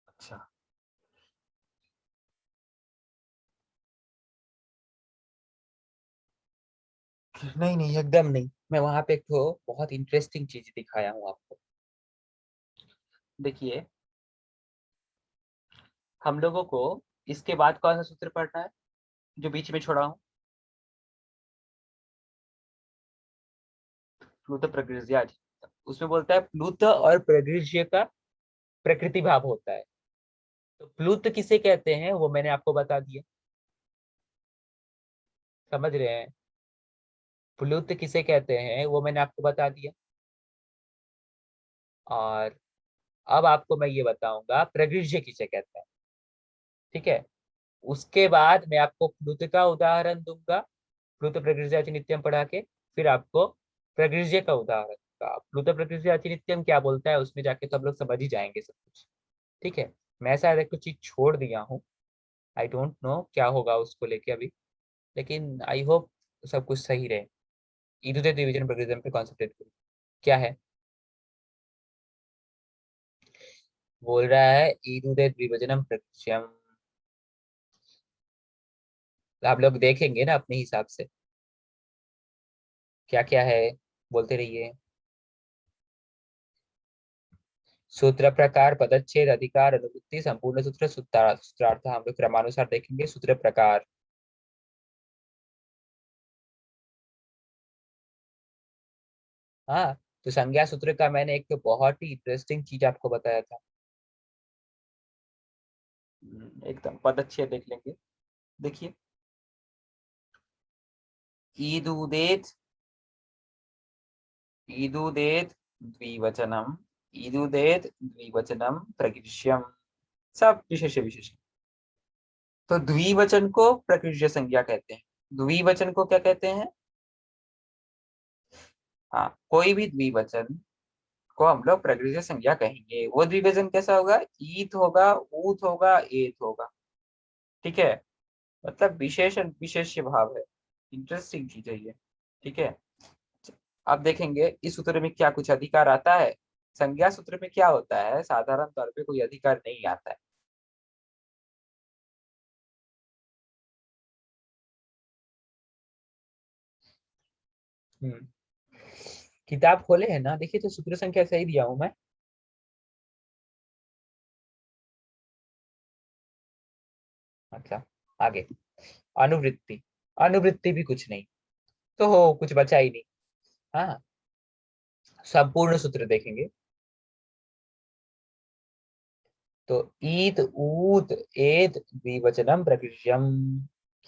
अच्छा। नहीं नहीं, एकदम नहीं, मैं वहां पे एक तो बहुत इंटरेस्टिंग चीज दिखाया हूँ आपको। देखिए, हम लोगों को इसके बाद कौन सा सूत्र पढ़ना है, जो बीच में छोड़ा हूँ। प्लूत प्रकृति, उसमें बोलता है प्लूत और प्रकृष्य का प्रकृति भाव होता है। तो प्लूत किसे कहते हैं वो मैंने आपको बता दिया, समझ रहे हैं। प्लूत किसे कहते हैं वो मैंने आपको बता दिया। और अब आपको मैं ये बताऊंगा प्रगृह्य किसे कहते हैं, ठीक है। उसके बाद मैं आपको प्लुत का उदाहरण दूंगा, प्लुत प्रगृह्य नित्यम पढ़ा के, फिर आपको प्रगृह्य का उदाहरण दूंगा। प्लुत प्रगृह्य नित्यम क्या बोलता है उसमें जाके तो हम लोग समझ ही जाएंगे सब कुछ, ठीक है। मैं शायद एक कुछ चीज छोड़ दिया हूँ, आई डोंट नो क्या होगा उसको लेके अभी, लेकिन आई होप तो सब कुछ सही रहे। ईदुदे द्विवचन प्रकृति पे कॉन्सेंट्रेट करो। क्या है? बोल रहा है ईदुदे द्विवचनम प्रकृत्यम। आप लोग देखेंगे ना अपने हिसाब से क्या क्या है, बोलते रहिए। सूत्र प्रकार, पदच्छेद, अधिकार, अनुवृत्ति, संपूर्ण सूत्र, सूत्रार्थ हम लोग क्रमानुसार देखेंगे। सूत्र प्रकार, हाँ, तो संज्ञा सूत्र का मैंने एक तो बहुत ही इंटरेस्टिंग चीज आपको बताया था। एकदम पदच्छेद देख लेंगे। देखिए, ईद उदेत, ईद उदेत द्विवचनम, ईद उदेत द्विवचनम प्रकृष्यम, सब विशेष विशेष। तो द्विवचन को प्रकृष्य संज्ञा कहते हैं। द्विवचन को क्या कहते हैं? हाँ, कोई भी द्विवचन को हम लोग प्रकृष्य संज्ञा कहेंगे। वो द्विवचन कैसा होगा? ईत होगा, ऊत होगा, एत होगा। ठीक है, मतलब विशेषण विशेष्य भाव है। इंटरेस्टिंग चीज है ये। ठीक है, अब देखेंगे इस सूत्र में क्या कुछ अधिकार आता है। संज्ञा सूत्र में क्या होता है, साधारण तौर पे कोई अधिकार नहीं आता है। हम्म, किताब खोले है ना, देखिए तो सूत्र संख्या सही दिया हूं मैं। अच्छा, आगे अनुवृत्ति, अनुवृत्ति भी कुछ नहीं, तो हो कुछ बचा ही नहीं। हाँ, संपूर्ण सूत्र देखेंगे तो ईत ऊत एत द्विवचनम प्रकृष्यम।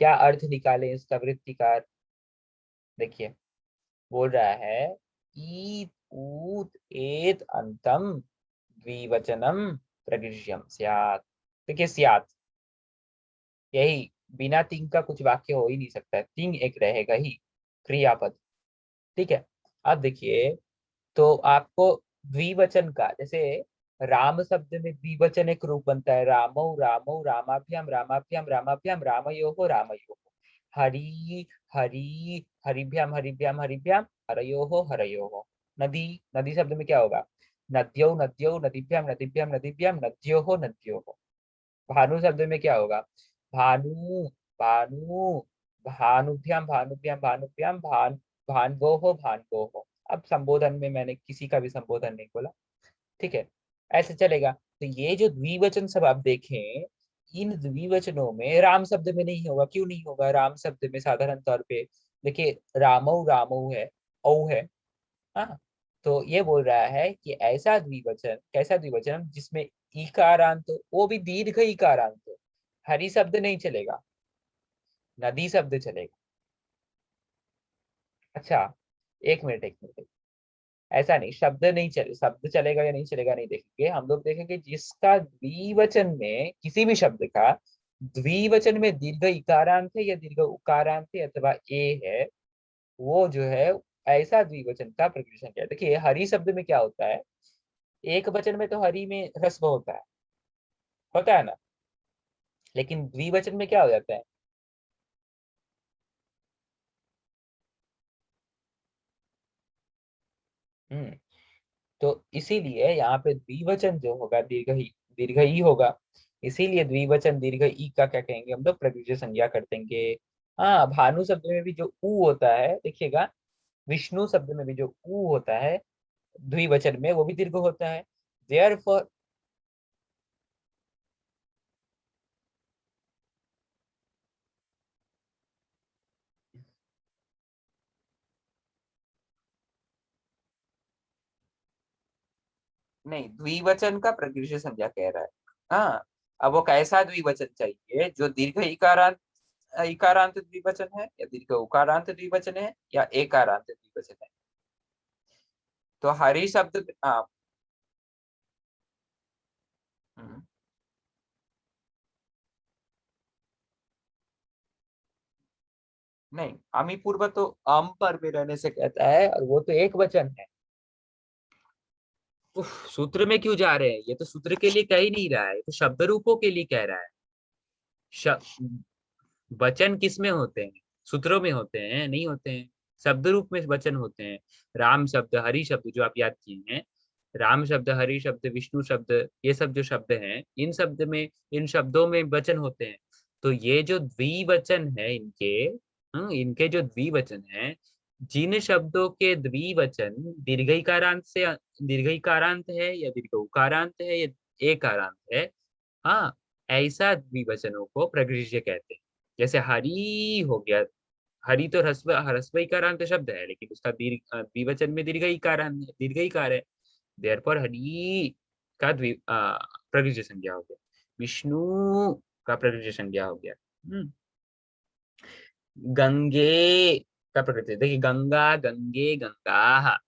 क्या अर्थ निकाले इसका वृत्तिकार? देखिए, बोल रहा है ईत ऊत एत अंतम द्विवचनम प्रकृष्यम स्यात्। देखिए स्यात्, यही, बिना तिंग का कुछ वाक्य हो ही नहीं सकता है, तिंग एक रहेगा ही, क्रियापद। ठीक है, अब देखिए, तो आपको द्विवचन का, जैसे राम शब्द में द्विवचन एक रूप बनता है, रामौ रामौ रामाभ्याम रामाभ्याम रामाभ्याम रामयोः रामयोः। हरि हरि हरिभ्याम हरिभ्याम हरिभ्याम हरयोः हरयोः। नदी, नदी शब्द में क्या होगा? नद्यौ नद्यौ नदीभ्याम नदीभ्याम नदीभ्याम नद्योः नद्योः। भानु शब्द में क्या होगा? भानु भानु भानुभ्याम भानुभ्याम भानुभ्याम भानवोः भानवोः। अब संबोधन में मैंने किसी का भी संबोधन नहीं बोला। ठीक है, ऐसे चलेगा। तो ये जो द्विवचन सब आप देखें, इन द्विवचनों में राम शब्द में नहीं होगा। क्यों नहीं होगा? राम शब्द में साधारण तौर पे देखिए, रामौ रामौ है, औ है। हाँ, तो ये बोल रहा है कि ऐसा द्विवचन, कैसा द्विवचन जिसमें इकारांत हो, वो भी दीर्घ इकारांत हो। हरि शब्द नहीं चलेगा, नदी शब्द चलेगा। अच्छा, एक मिनट एक मिनट, ऐसा नहीं, शब्द नहीं चले, शब्द चलेगा या नहीं चलेगा नहीं देखेंगे हम लोग। देखेंगे जिसका द्विवचन में, किसी भी शब्द का द्विवचन में दीर्घ इकारांत है या दीर्घ उकारांत है अथवा ए है, वो जो है ऐसा द्विवचन का प्रकृति संख्या है। देखिए हरि शब्द में क्या होता है, एक वचन में तो हरि में ह्रस्व होता है ना, लेकिन द्विवचन में क्या हो जाता है? हम्म, तो इसीलिए यहाँ पे द्विवचन जो होगा दीर्घ ही होगा। इसीलिए द्विवचन दीर्घ ई का क्या कहेंगे हम लोग? प्रकृति संज्ञा कर देंगे। हाँ, भानु शब्द में भी जो ऊ होता है देखिएगा, विष्णु शब्द में भी जो ऊ होता है द्विवचन में, वो भी दीर्घ होता है। देयरफॉर, नहीं, द्विवचन का प्रकृति संज्ञा कह रहा है। हाँ, अब वो कैसा द्विवचन चाहिए? जो दीर्घ इकारांत, इकारांत द्विवचन है, या दीर्घ उकारांत द्विवचन है, या एकारांत द्विवचन है। तो हरि शब्द, हाँ। हम्म, नहीं, अमी पूर्व तो अम पर भी रहने से कहता है, और वो तो एक वचन है। उफ, सूत्र में क्यों जा रहे हैं? ये तो सूत्र के लिए कह ही नहीं रहा है, ये तो शब्द रूपों के लिए कह रहा है। श... वचन किस में होते हैं? सूत्रों में होते हैं? नहीं होते हैं। शब्द रूप में वचन होते हैं। राम शब्द, हरि शब्द जो आप याद किए हैं, राम शब्द, हरि शब्द, विष्णु शब्द, ये सब जो शब्द हैं, इन शब्दों में वचन होते हैं। तो ये जो द्विवचन है इनके, इनके जो द्विवचन है, जिन शब्दों के द्विवचन दीर्घईकारांत है या दीर्घ उकारांत है या एकारांत है, हाँ, ऐसा द्विवचनों को प्रगृह्य कहते हैं। जैसे हरि हो गया, हरि तो ह्रस्व इकारांत शब्द है, लेकिन उसका द्विवचन में दीर्घ इकार है। देयरफॉर हरि का प्रगृह्य संज्ञा हो गया, विष्णु का प्रगृह्य संज्ञा हो गया। गंगे का प्रकृति देखिए, गंगा, गंगे, गंगा,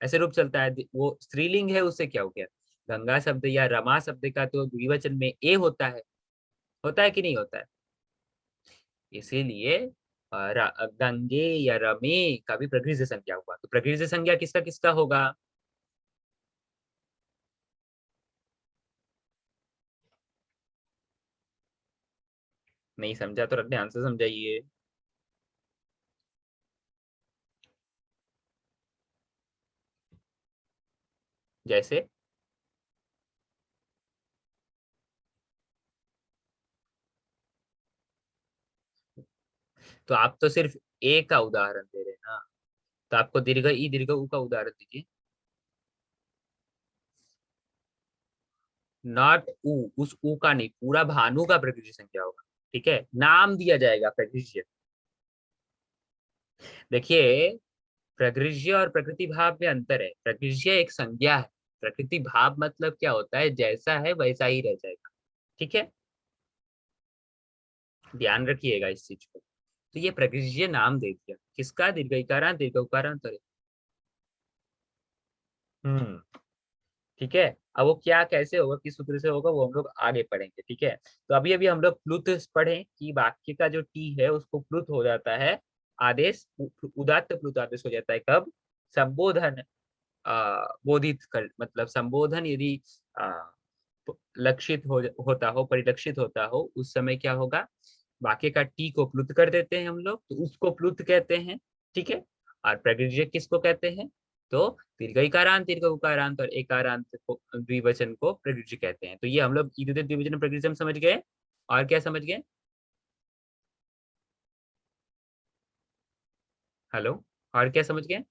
ऐसे रूप चलता है। वो स्त्रीलिंग है, उससे क्या हो गया? गंगा शब्द या रमा शब्द का तो द्विवचन में ए होता है कि नहीं होता है? इसीलिए गंगे या रमे का भी प्रकृति संज्ञा हुआ। तो प्रकृति संज्ञा किसका किसका होगा? नहीं समझा तो ध्यान से समझाइए। जैसे, तो आप तो सिर्फ ए का उदाहरण दे रहे हैं ना, तो आपको दीर्घ ई दीर्घ उ का उदाहरण दीजिए। नॉट उ, उस उ का नहीं, पूरा भानु का प्रकृति संज्ञा होगा। ठीक है, नाम दिया जाएगा प्रकृति। देखिए, प्रकृति और प्रकृति भाव में अंतर है। प्रकृति एक संज्ञा है, प्रकृति भाव मतलब क्या होता है? जैसा है वैसा ही रह जाएगा। ठीक है, ध्यान रखिएगा इस चीज को। तो ये प्रकृति नाम दे दिया किसका? दीर्घ इकारांत दीर्घ उकारांत है। हम्म, ठीक है। अब वो क्या कैसे होगा, किस सूत्र से होगा, वो हम लोग आगे पढ़ेंगे। ठीक है, तो अभी अभी हम लोग प्लुत पढ़े कि वाक्य का जो टी है उसको प्लुत हो जाता है आदेश, उदात्त प्लुत आदेश हो जाता है कब? संबोधन बोधित कर, मतलब संबोधन यदि आ, लक्षित होता हो, परिलक्षित होता हो, उस समय क्या होगा? वाक्य का टी को प्लुत कर देते हैं हम लोग, तो उसको प्लुत कहते हैं। ठीक है, और प्रगृह्य किसको कहते हैं? तो दीर्घ इकारांत, दीर्घ उकारांत और एकारांत को, द्विवचन को प्रगृह्य कहते हैं। तो ये हम लोग इधर द्विवचन प्रगृह्य हम समझ गए। और क्या समझ गए? हेलो, और क्या समझ गए?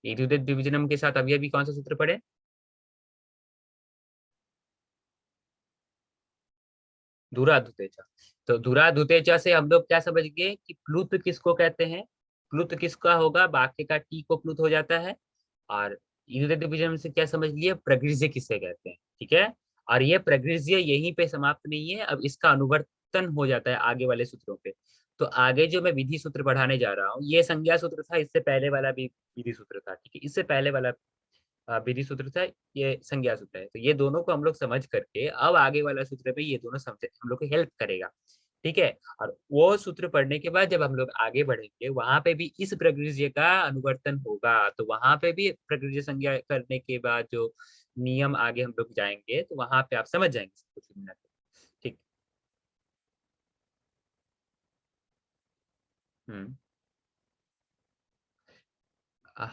इधर द्विवचनम के साथ अभी अभी कौन सा सूत्र पढ़े? धुराधुतेचा। तो धुराधुतेचा से हम लोग क्या समझ गए कि प्लुत किसको कहते हैं? प्लुत किसका होगा? वाक्य का टी को प्लुत हो जाता है। और यूनिट डिवीजन से क्या समझ लिए? प्रगृह्य किसे कहते हैं। ठीक है, और ये प्रगृह्य यहीं पे समाप्त नहीं है, अब इसका अनुवर्तन हो जाता है आगे वाले सूत्रों पे। तो आगे जो मैं विधि सूत्र बढ़ाने जा रहा हूँ, ये संज्ञा सूत्र था, इससे पहले वाला भी विधि सूत्र था। ठीक है, इससे पहले वाला विधि सूत्र था, ये संज्ञा सूत्र है। तो ये दोनों को हम लोग समझ करके अब आगे वाला सूत्र पे ये दोनों समझ हम लोग को हेल्प करेगा। ठीक है, और वो सूत्र पढ़ने के बाद जब हम लोग आगे बढ़ेंगे, वहां पे भी इस प्रगृह्य का अनुवर्तन होगा। तो वहां पे भी प्रगृह्य संज्ञा करने के बाद जो नियम आगे हम लोग जाएंगे, तो वहां पे आप समझ जाएंगे सब कुछ मिनट। ठीक। हम्म। आह,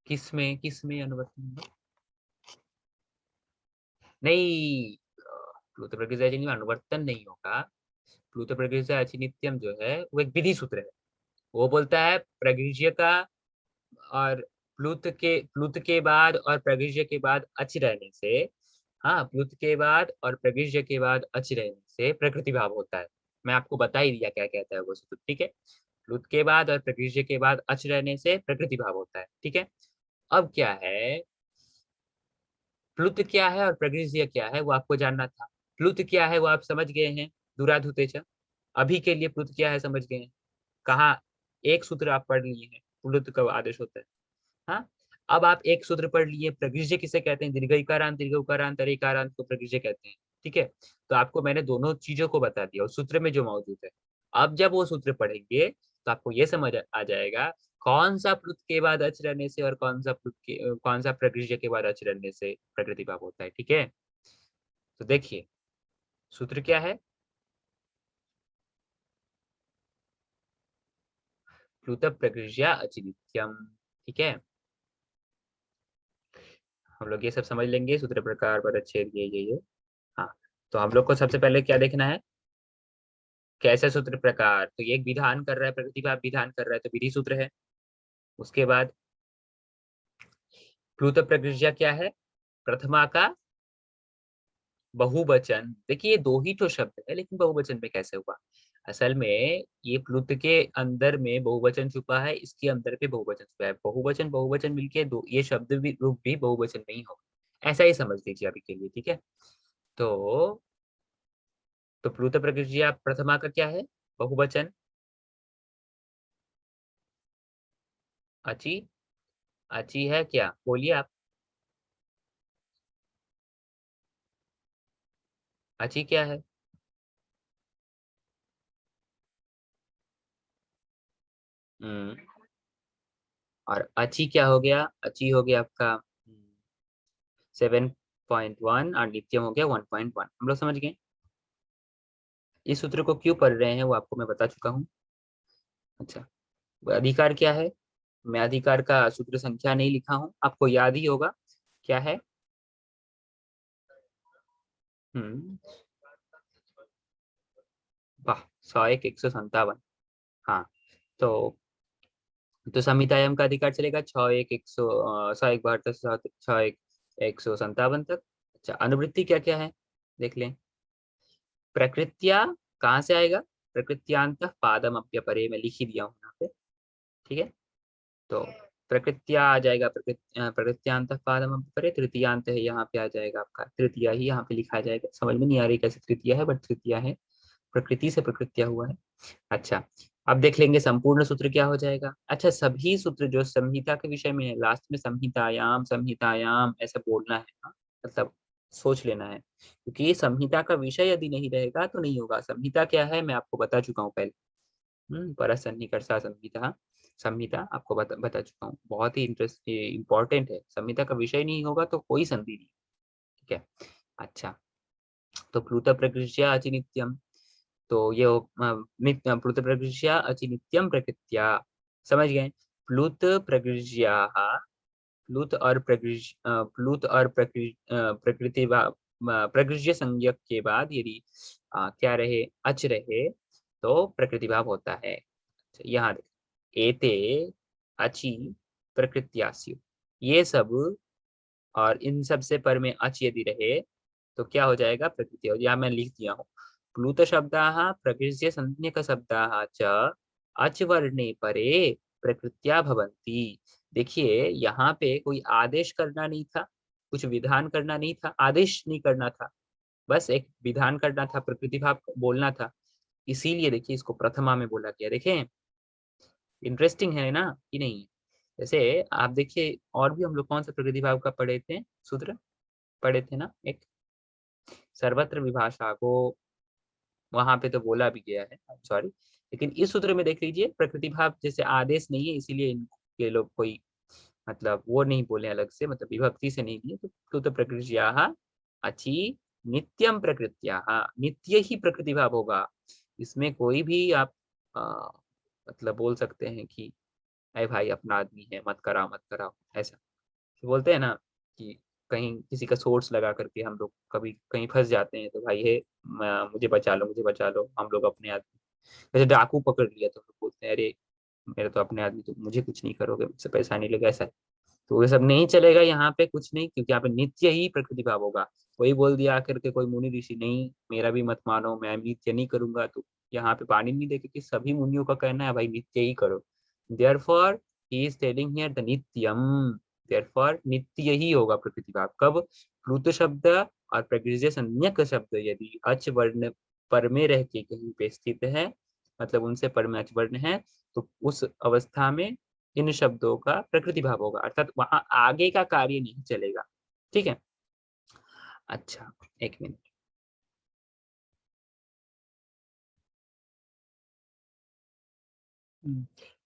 किस में अनुवर्तन होगा? नहीं, प्लूत प्रकृति में अनुवर्तन नहीं होगा। प्लूत प्रकृति अचिनित्यम जो है वो एक विधि सूत्र है। वो बोलता है प्रगृह्य का और प्लुत के बाद और प्रगृह्य के बाद अच रहने से, हाँ, प्लुत के बाद और प्रगृह्य के बाद अच रहने से प्रकृति भाव होता है। मैं आपको बता ही दिया क्या कहता है वो सूत्र। ठीक है, प्लुत के बाद और प्रगृह्य के बाद अच रहने से प्रकृति भाव होता है। ठीक है, अब क्या है? प्लुत क्या है और प्रगृह्य क्या है वो आपको जानना था। प्लुत क्या है वो आप समझ गए हैं, दुराधुतेच। अभी के लिए प्लुत क्या है समझ गए हैं। कहा, एक सूत्र आप पढ़ लिए हैं, प्लुत का आदेश होता है। हाँ, अब आप एक सूत्र पढ़ लिए, प्रगृह्य किसे कहते हैं? दीर्घ इकारांत, दीर्घ उकारांत और इकारांत को प्रगृह्य कहते हैं। ठीक है, तो आपको मैंने दोनों चीजों को बता दिया उस सूत्र में जो मौजूद है। अब जब वो सूत्र पढ़ेंगे तो आपको ये समझ आ जाएगा कौन सा प्लुत के बाद अच रहने से और कौन सा प्रगृह्य के बाद अच रहने से प्रकृति भाव होता है। ठीक है, तो देखिए, सूत्र क्या है? प्लुत प्रकृष्या अचिनित्यम। ठीक है, हम लोग ये सब समझ लेंगे, सूत्र प्रकार पदच्छेद ये। हाँ, तो हम लोग को सबसे पहले क्या देखना है, कैसे सूत्र प्रकार, तो ये एक विधान कर रहा है, प्रतिभाव विधान कर रहा है तो विधि सूत्र है। उसके बाद प्लुत प्रकृष्या क्या है, प्रथमा का बहुवचन। देखिए ये दो ही तो शब्द है, लेकिन बहुवचन में कैसे हुआ? असल में ये प्लुत के अंदर में बहुवचन छुपा है, इसके अंदर पे बहुवचन छुपा है, बहुवचन बहुवचन मिलके दो, ये शब्द भी रूप भी बहुवचन नहीं होगा, ऐसा ही समझ लीजिए अभी के लिए। ठीक है, तो प्लुत प्रकृष्या प्रथमा का क्या है, बहुवचन, अची। अची है क्या, बोलिए आप, अची क्या है? हम्म, और अची क्या हो गया, अची हो गया आपका 7.1 और नित्यम हो गया 1.1। हम लोग समझ गए। इस सूत्र को क्यों पढ़ रहे हैं वो आपको मैं बता चुका हूँ। अच्छा, अधिकार क्या है, मैं अधिकार का सूत्र संख्या नहीं लिखा हूँ, आपको याद ही होगा क्या है। हम्म, वाह, 101 157। हाँ, तो संहितायाम का अधिकार चलेगा 101 100 101 72 101 157 तक। अच्छा, अनुवृत्ति क्या क्या है, देख लें। प्रकृत्या कहाँ से आएगा, प्रकृत्यांत पादम अप्यपरे, मैं लिख ही दिया हूँ यहाँ पे। ठीक है, तो प्रकृत्या आ जाएगा, प्रकृत्यांत पादम अप्यपरे, तृतीयांत है यहाँ पे आ जाएगा आपका, तृतीया ही यहाँ पे लिखा जाएगा, समझ में नहीं आ रही कैसे तृतीया है, बट तृतीया है, प्रकृति से प्रकृत्या हुआ है। अच्छा, अब देख लेंगे संपूर्ण सूत्र क्या हो जाएगा। अच्छा, सभी सूत्र जो संहिता के विषय में है, लास्ट में संहितायाम संहितायाम ऐसा बोलना है, हाँ? मतलब सोच लेना है, क्योंकि ये संहिता का विषय यदि नहीं रहेगा तो नहीं होगा। संहिता क्या है मैं आपको बता चुका हूँ पहले। परसन्निकर्षा संहिता, संहिता आपको बता चुका हूँ, बहुत ही इंपॉर्टेंट है। संहिता का विषय नहीं होगा तो कोई संधि नहीं। ठीक है, अच्छा, तो प्लुत प्रकृष्या अचिनित्यम, तो ये प्लुत प्रकृष्या अचिनित्यम प्रकृत्या, समझ गए। प्लुत प्रकृष्या, प्लुत और प्लुत और प्रकृति प्रकृष्य संज्ञक के बाद यदि क्या रहे, अच रहे तो प्रकृति भाव होता है। यहाँ देख, एते अचि प्रकृत्यास्यु, ये सब, और इन सब से पर में अच यदि रहे तो क्या हो जाएगा, प्रकृति। और यहाँ मैं लिख दिया हूँ, प्लुत शब्दाः प्रकृत्य संज्ञक शब्दाः च अच वर्णे परे प्रकृत्या भवन्ति। देखिए यहाँ पे कोई आदेश करना नहीं था, कुछ विधान करना नहीं था, आदेश नहीं करना था, बस एक विधान करना था, प्रकृति भाव बोलना था। इसीलिए देखिए इसको प्रथमा में बोला गया। देखें, इंटरेस्टिंग है ना कि नहीं? जैसे आप देखिए, और भी हम लोग कौन सा प्रकृति भाव का पढ़े थे सूत्र, पढ़े थे ना एक, सर्वत्र विभाषा को, वहां पे तो बोला भी गया है, सॉरी। लेकिन इस सूत्र में देख लीजिए, प्रकृति भाव जैसे आदेश नहीं है, इसीलिए इनके लोग कोई मतलब वो नहीं बोले अलग से, मतलब विभक्ति से नहीं दिए, तो प्रकृतिया अच्छी नित्यम प्रकृतिया, नित्य ही प्रकृति भाव होगा। इसमें कोई भी आप मतलब बोल सकते हैं कि अरे भाई अपना आदमी है, मत कराओ मत कराओ, ऐसा तो बोलते हैं ना कि कहीं किसी का सोर्स लगा करके हम लोग कभी कहीं फंस जाते हैं, तो भाई है मुझे बचा लो मुझे बचा लो, हम लोग अपने आदमी, जैसे डाकू पकड़ लिया तो हम लोग बोलते हैं अरे मेरे तो अपने आदमी, तो मुझे कुछ नहीं करोगे, मुझसे पैसा नहीं लेगा, ऐसा है। तो ये सब नहीं चलेगा यहाँ पे, कुछ नहीं, क्योंकि यहाँ पे नित्य ही प्रकृति भाव होगा। वही बोल दिया आकर के कोई मुनि ऋषि, नहीं मेरा भी मत मानो, मैं नित्य नहीं करूंगा, तो यहाँ पे पानी नहीं देखे कि सभी मुनियों का कहना है भाई नित्य ही करो। Therefore he is telling here the नित्यम, देयरफॉर नित्य ही होगा प्रकृति भाव कब, प्लुत शब्द और प्रकृति संज्ञक शब्द यदि अच वर्ण पर में रह के कहीं पे स्थित है, मतलब उनसे पर में अच वर्ण है, तो उस अवस्था में इन शब्दों का प्रकृति भाव होगा, अर्थात वहां आगे का कार्य नहीं चलेगा। ठीक है, अच्छा, एक मिनट।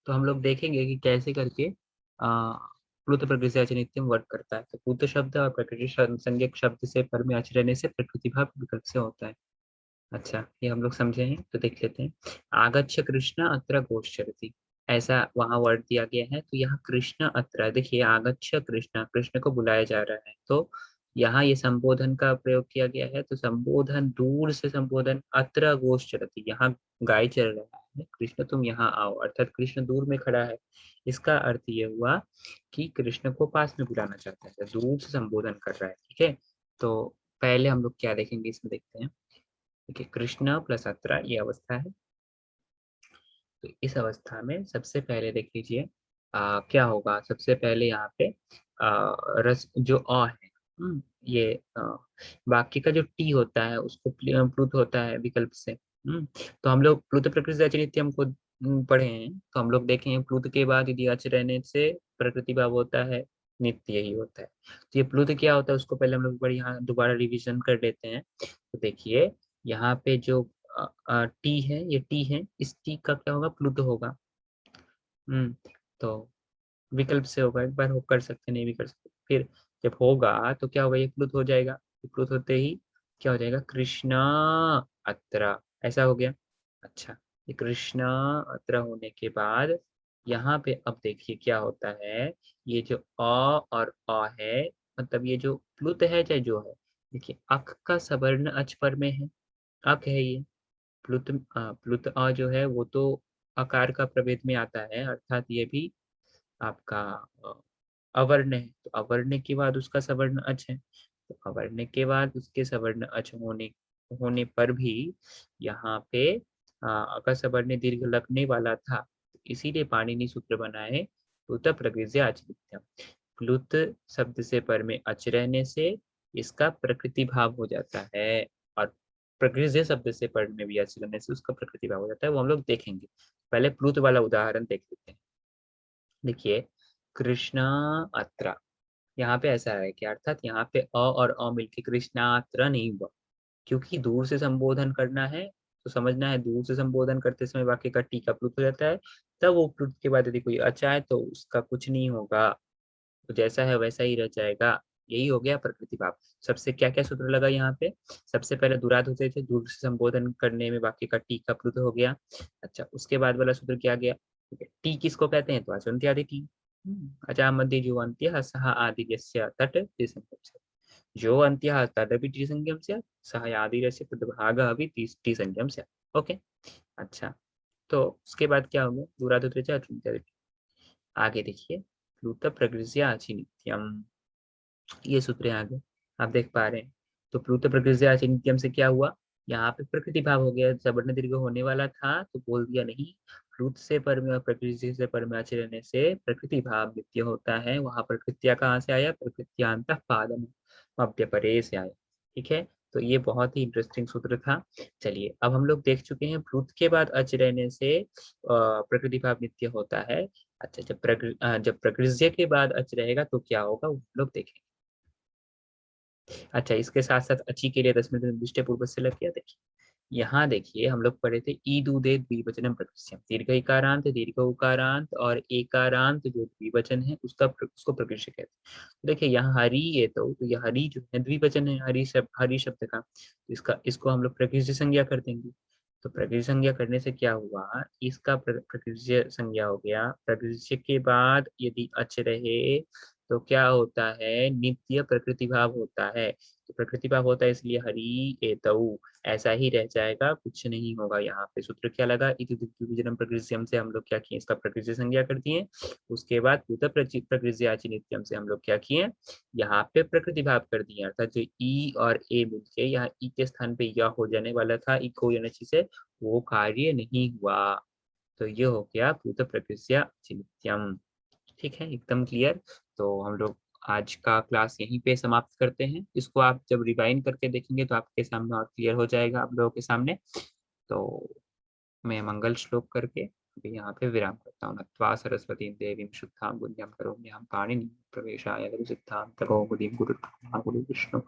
तो हम लोग देखेंगे कि कैसे करके प्लुत प्रकृति अच नित्यम वर्क करता है। तो प्लुत शब्द और प्रकृति संज्ञक शब्द से पर में अच रहने से प्रकृति भाव विकल्प से होता है। अच्छा, ये हम लोग समझे हैं तो देख लेते हैं। आगच्छ कृष्ण अत्र गोश्चरति, ऐसा वहां वर्ड दिया गया है, तो यहाँ कृष्ण अत्र, देखिए आगच्छ कृष्ण, कृष्ण को बुलाया जा रहा है, तो यहाँ ये संबोधन का प्रयोग किया गया है, तो संबोधन दूर से संबोधन, अत्र गोश्चरति, यहाँ गाय चल रहा है, कृष्ण तुम यहाँ आओ, अर्थात कृष्ण दूर में खड़ा है। इसका अर्थ ये हुआ कि कृष्ण को पास में बुलाना चाहता है, तो दूर से संबोधन कर रहा है, ठीक है। तो पहले हम लोग क्या देखेंगे इसमें, देखते हैं। देखिए कृष्ण प्लस अत्र ये अवस्था है, तो इस अवस्था में सबसे पहले देख लीजिए क्या होगा। सबसे पहले यहाँ पे रस जो अ है, ये वाक्य का जो टी होता है उसको प्लुत होता है विकल्प से। तो हम लोग प्लुत प्रकृति नित्यम को पढ़े हैं, तो हम लोग देखें प्लुत के बाद यदि अच रहने से प्रकृति भाव होता है, नित्य ही होता है। तो ये प्लुत क्या होता है उसको पहले हम लोग बड़ी यहाँ दोबारा रिविजन कर लेते हैं। तो देखिए यहाँ पे जो टी है, ये टी है, इस टी का क्या होगा, प्लुत होगा। तो विकल्प से होगा, एक बार हो कर सकते नहीं भी कर सकते, फिर जब होगा तो क्या होगा, ये प्लुत हो जाएगा, प्लुत होते ही क्या हो जाएगा, कृष्णा अत्र, ऐसा हो गया। अच्छा, ये कृष्णा अत्र होने के बाद यहाँ पे अब देखिए क्या होता है, ये जो अ और अ है, मतलब ये जो प्लुत है चाहे जो है, देखिए अक का सवर्ण अच पर में है, अक है ये। प्लुत प्लुत अ जो है वो तो आकार का प्रभेद में आता है, अर्थात ये भी आपका अ, अवर्ण है, तो अवर्ण के बाद उसका सवर्ण अच है, तो अवर्ण के बाद उसके सवर्ण अच होने होने पर भी यहाँ पे अका सवर्ण दीर्घ लगने वाला था, इसीलिए पाणिनि सूत्र बनाए प्लुत प्रकृति आचरित्यम। प्लुत शब्द से पर में अच रहने से इसका प्रकृति भाव हो जाता है, और प्रकृति शब्द से पर में भी अच रहने से उसका प्रकृति भाव हो जाता है, वो हम लोग देखेंगे। पहले प्लुत वाला उदाहरण देख लेते हैं। देखिए कृष्णा अत्र, यहाँ पे ऐसा है कि अर्थात यहाँ पे अ और अ मिलके कृष्णात्र नहीं हुआ, क्योंकि दूर से संबोधन करना है, तो समझना है दूर से संबोधन करते समय वाक्य का टी का प्लुत हो जाता है, तब वो प्लुत के बाद यदि कोई अचा है तो उसका कुछ नहीं होगा, तो जैसा है वैसा ही रह जाएगा। यही हो गया प्रकृति भाव। सबसे क्या क्या सूत्र लगा यहाँ पे, सबसे पहले दुराध होते थे, दूर से संबोधन करने में वाक्य का टी का प्लुत हो गया। अच्छा, उसके बाद वाला सूत्र क्या गया, ठीक है, टी किसको कहते हैं, तो अचंत्य आदि टी, अचा मध्य जो अंत्य सह आदि तट त्रिसंगम से, जो अंत्य तदपि त्रिसंगम से, सह आदि तद्भाग अभी त्रिसंगम से। ओके। अच्छा, तो उसके बाद क्या होगा, दूराध होते थे अचंत्य आदि टी। आगे देखिए प्लुत प्रकृतिया अचि नित्यम, ये सूत्र है आगे आप देख पा रहे हैं। तो प्लुत प्रकृति आचि नित्यम से क्या हुआ, यहाँ पे प्रकृति भाव हो गया, सवर्ण दीर्घ होने वाला था तो बोल दिया नहीं, प्लुत से पर में और प्रकृति से पर में आचि रहने से प्रकृति भाव नित्य होता है। वहां प्रकृतिया कहाँ से आया, प्रकृत्यांत पादम मध्य परे से आया, ठीक है। तो ये बहुत ही इंटरेस्टिंग सूत्र था। चलिए अब हम लोग देख चुके हैं प्लुत के बाद अच रहने से प्रकृति भाव नित्य होता है। अच्छा, जब प्रकृति के बाद अच रहेगा तो क्या होगा वो हम लोग देखेंगे। अच्छा, इसके साथ साथ अची के लिए 10 मिनट निर्दिष्ट पूर्व से लग गया। देखिए यहाँ देखिए हम लोग पढ़े थे ई दूधे द्विवचनम प्रकृष्यम, दीर्घ इकारांत दीर्घ उकारांत और एकारांत जो द्विवचन है उसको प्रकृष्य कहते हैं। तो देखिए यहाँ हरि ये तो ये हरि जो है द्विवचन है, हरि शब्द का, तो इसका इसको हम लोग प्रकृष्य संज्ञा कर देंगे। तो प्रकृष्य संज्ञा करने से क्या हुआ, इसका प्रकृष्य संज्ञा हो गया। प्रकृष्य के बाद यदि अच रहे तो क्या होता है, नित्य प्रकृति भाव होता है। तो प्रकृति भाव होता है इसलिए हरि एतौ, ऐसा ही रह जाएगा, कुछ नहीं होगा। यहाँ पे सूत्र क्या लगा, इति द्विविजनम प्रकृतियम से हम लोग क्या किए, इसका प्रकृति संज्ञा कर दिए। उसके बाद पूत प्रकृति नित्यम से हम लोग क्या किए, यहाँ पे प्रकृति भाव कर दिए, अर्थात जो ई और ए मिलके यहाँ ई के स्थान पे या हो जाने वाला था, ई को से वो कार्य नहीं हुआ। तो ये हो गया पूत प्रकृति नित्यम। ठीक है, एकदम क्लियर। तो हम लोग आज का क्लास यहीं पे समाप्त करते हैं। इसको आप जब रिवाइंड करके देखेंगे तो आपके सामने और क्लियर हो जाएगा आप लोगों के सामने। तो मैं मंगल श्लोक करके अभी यहाँ पे विराम करता हूँ। नत्वा सरस्वती देवीं शुद्धां पुण्यं करोम्यहं पाणिनि प्रवेशाय गुरु सिद्धांत कौमुदीं गुरु ब्रह्मा गुरु विष्णु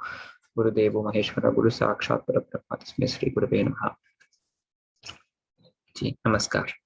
गुरुदेवो महेश्वर गुरु साक्षात् परब्रह्म तस्मै श्री गुरवे नमः। जी नमस्कार।